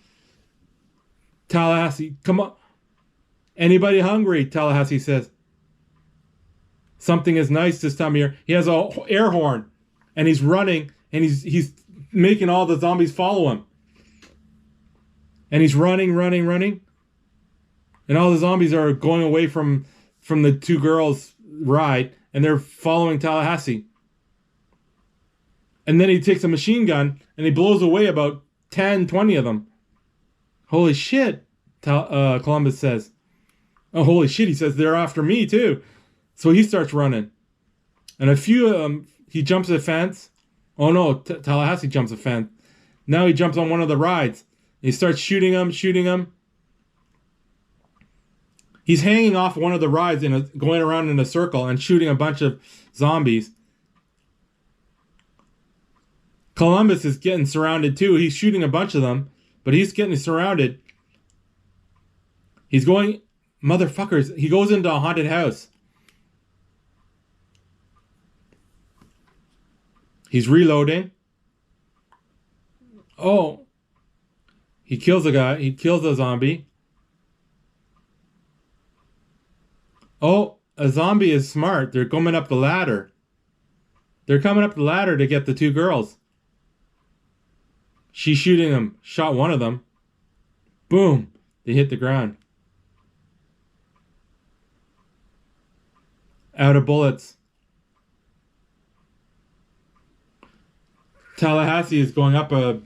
Tallahassee, come on. Anybody hungry? Tallahassee says. Something is nice this time of year. He has an air horn, and he's running, and he's making all the zombies follow him. And he's running. And all the zombies are going away from the 2 girls' ride, and they're following Tallahassee. And then he takes a machine gun, and he blows away about 10, 20 of them. Holy shit, Columbus says. Oh, holy shit, he says, they're after me, too. So he starts running. And a few of them, he jumps a fence. Oh, no, Tallahassee jumps a fence. Now he jumps on one of the rides. He starts shooting them. He's hanging off one of the rides, going around in a circle and shooting a bunch of zombies. Columbus is getting surrounded too. He's shooting a bunch of them, but he's getting surrounded. He's going... Motherfuckers. He goes into a haunted house. He's reloading. Oh. He kills a guy. He kills a zombie. Oh, a zombie is smart. They're coming up the ladder. They're coming up the ladder to get the 2 girls. She's shooting them. Shot one of them. Boom. They hit the ground. Out of bullets. Tallahassee is going up a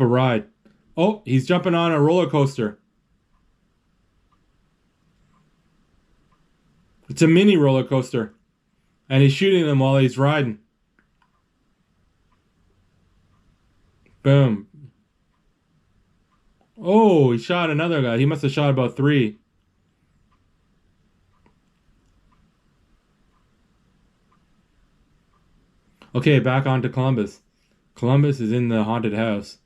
ride. Oh, he's jumping on a roller coaster. It's a mini roller coaster. And he's shooting them while he's riding. Boom. Oh, he shot another guy. He must have shot about 3. Okay, back on to Columbus. Columbus is in the haunted house.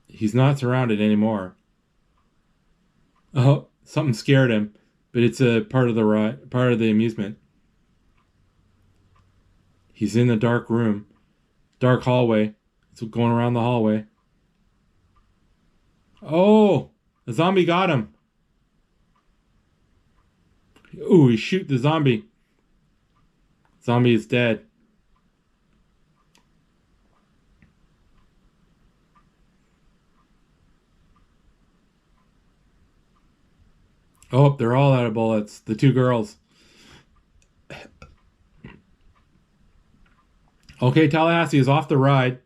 He's not surrounded anymore. Oh, something scared him, but it's a part of the amusement. He's in the dark room, dark hallway. It's going around the hallway. Oh, the zombie got him. Ooh, he shoot the zombie. Zombie is dead. Oh, they're all out of bullets. The 2 girls. Okay, Tallahassee is off the ride.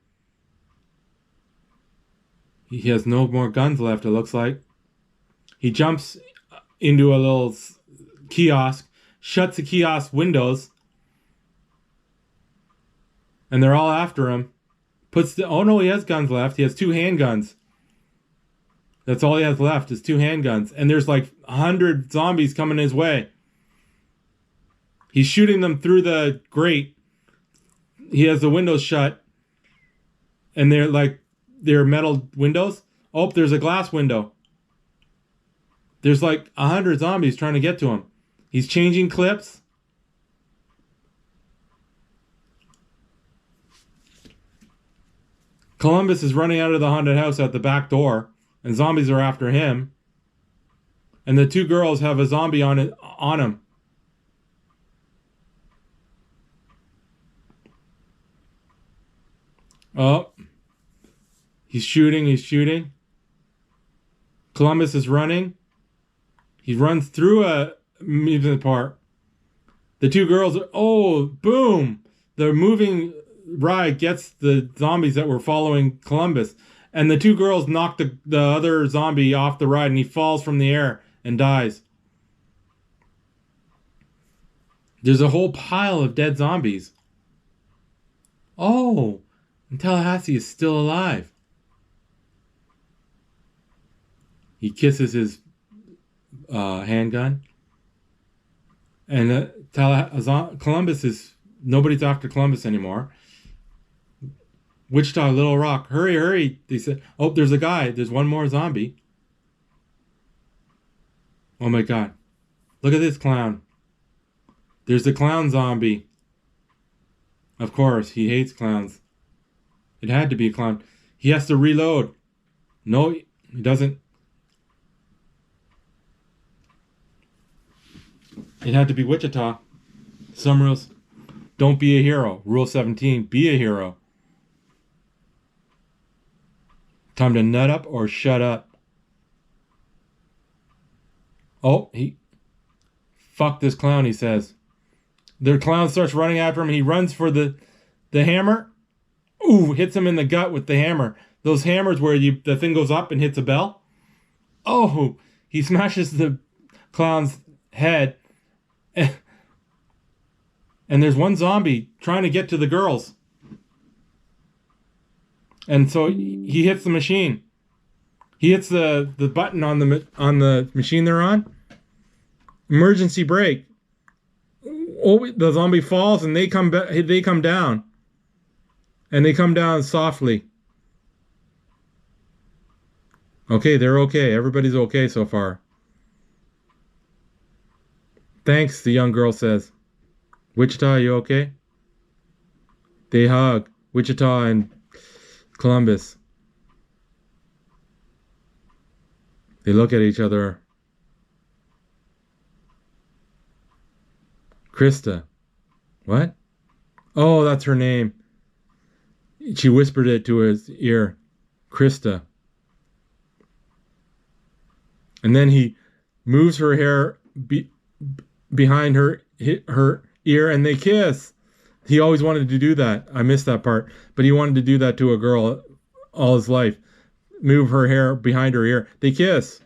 He has no more guns left, it looks like. He jumps into a little kiosk, shuts the kiosk windows, and they're all after him. Oh no, he has guns left. He has 2 handguns. That's all he has left is 2 handguns. And there's like 100 zombies coming his way. He's shooting them through the grate. He has the windows shut. And they're metal windows. Oh, there's a glass window. There's like 100 zombies trying to get to him. He's changing clips. Columbus is running out of the haunted house at the back door. And zombies are after him. And the 2 girls have a zombie on him. Oh. He's shooting. Columbus is running. He runs through a amusement park. The 2 girls boom! The moving ride gets the zombies that were following Columbus. And the 2 girls knock the other zombie off the ride and he falls from the air and dies. There's a whole pile of dead zombies. Oh, and Tallahassee is still alive. He kisses his handgun. And Columbus nobody's after Columbus anymore. Wichita, Little Rock, hurry, they said. Oh, there's a guy. There's one more zombie. Oh my God. Look at this clown. There's the clown zombie. Of course, he hates clowns. It had to be a clown. He has to reload. No, he doesn't. It had to be Wichita. Some rules. Don't be a hero. Rule 17, be a hero. Time to nut up or shut up. Oh, fuck this clown, he says. The clown starts running after him. He runs for the hammer. Ooh, hits him in the gut with the hammer. Those hammers where the thing goes up and hits a bell. Oh, he smashes the clown's head. And there's one zombie trying to get to the girls. And so he hits the machine. He hits the button on the machine they're on. Emergency brake. Oh, the zombie falls and they come down. And they come down softly. Okay, they're okay. Everybody's okay so far. Thanks, the young girl says. Wichita, you okay? They hug. Wichita and Columbus. They look at each other. Krista. What? Oh, that's her name. She whispered it to his ear. Krista. And then he moves her hair behind her ear and they kiss. He always wanted to do that. I missed that part. But he wanted to do that to a girl all his life. Move her hair behind her ear. They kiss.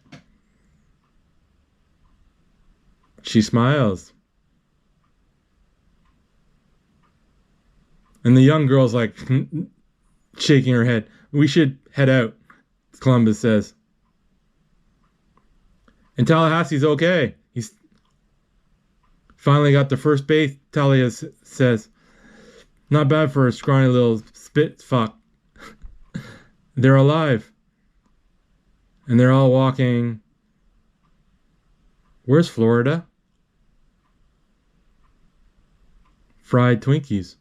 She smiles. And the young girl's like shaking her head. We should head out, Columbus says. And Tallahassee's okay. He's finally got the first base, Talia says. Not bad for a scrawny little spit fuck. They're alive. And they're all walking. Where's Florida? Fried Twinkies.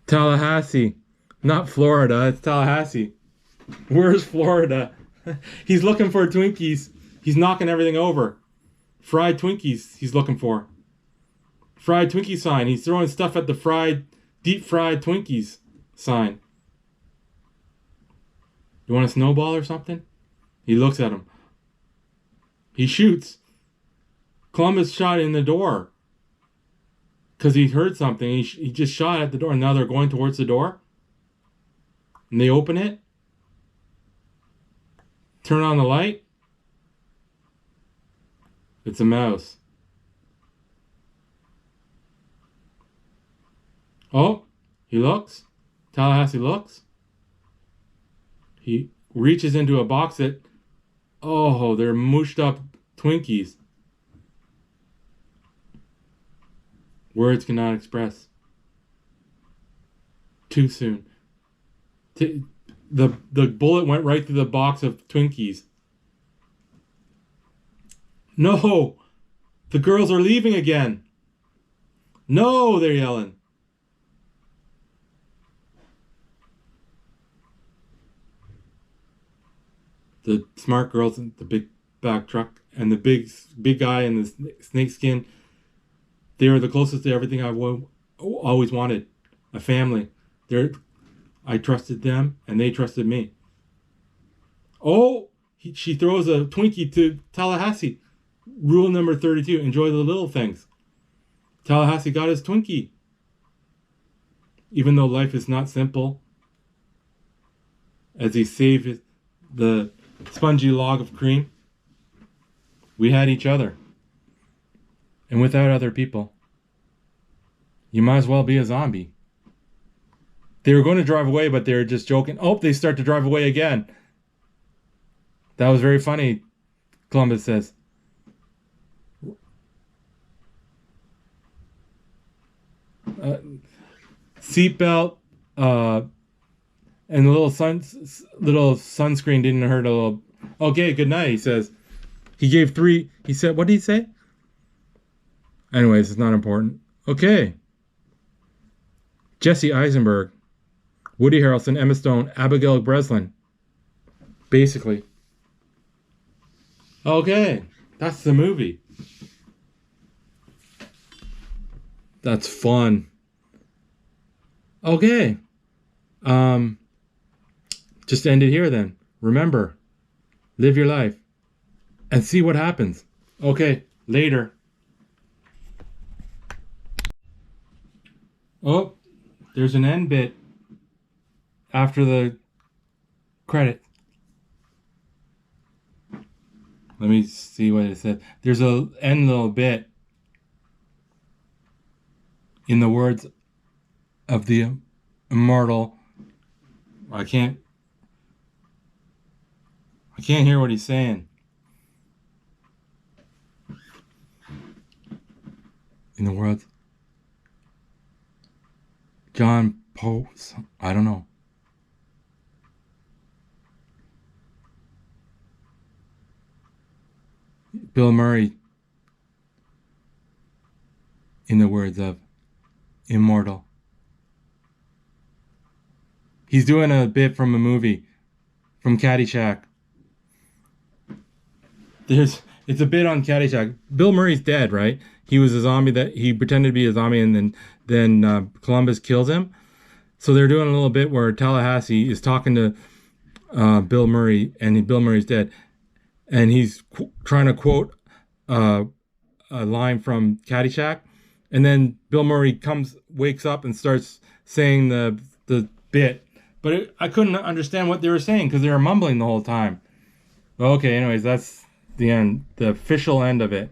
Tallahassee. Not Florida, it's Tallahassee. Where's Florida? He's looking for Twinkies. He's knocking everything over. Fried Twinkies he's looking for. Fried Twinkie sign. He's throwing stuff at the deep fried Twinkies sign. You want a snowball or something? He looks at him. He shoots. Columbus shot in the door. Because he heard something. He just shot at the door. And now they're going towards the door. And they open it. Turn on the light. It's a mouse. Oh, he looks. Tallahassee looks. He reaches into a box that, oh, they're mushed up Twinkies. Words cannot express. Too soon. The bullet went right through the box of Twinkies. No! The girls are leaving again. No, they're yelling. The smart girls in the big back truck and the big guy in the snake skin, they are the closest to everything I've always wanted. A family. I trusted them and they trusted me. Oh, she throws a Twinkie to Tallahassee. Rule number 32, enjoy the little things. Tallahassee got his Twinkie. Even though life is not simple, as he saved the spongy log of cream, we had each other. And without other people, you might as well be a zombie. They were going to drive away, but they were just joking. Oh, they start to drive away again. That was very funny, Columbus says. Seatbelt, and the little sunscreen didn't hurt a little. Okay, good night, he says. He gave 3. He said, what did he say? Anyways, it's not important. Okay. Jesse Eisenberg, Woody Harrelson, Emma Stone, Abigail Breslin. Basically. Okay, that's the movie. That's fun. Okay. Just end it here then. Remember, live your life and see what happens. Okay, later. Oh, there's an end bit after the credit. Let me see what it said. There's a end little bit in the words of the immortal. I can't hear what he's saying. In the words John Poe, I don't know. Bill Murray, in the words of Immortal. He's doing a bit from a movie, from Caddyshack. It's a bit on Caddyshack. Bill Murray's dead, right? He was a zombie that he pretended to be a zombie, and then Columbus kills him. So they're doing a little bit where Tallahassee is talking to Bill Murray, and Bill Murray's dead, and he's trying to quote a line from Caddyshack, And then Bill Murray wakes up and starts saying the bit, but I couldn't understand what they were saying because they were mumbling the whole time. Okay, anyways, that's the end, the official end of it.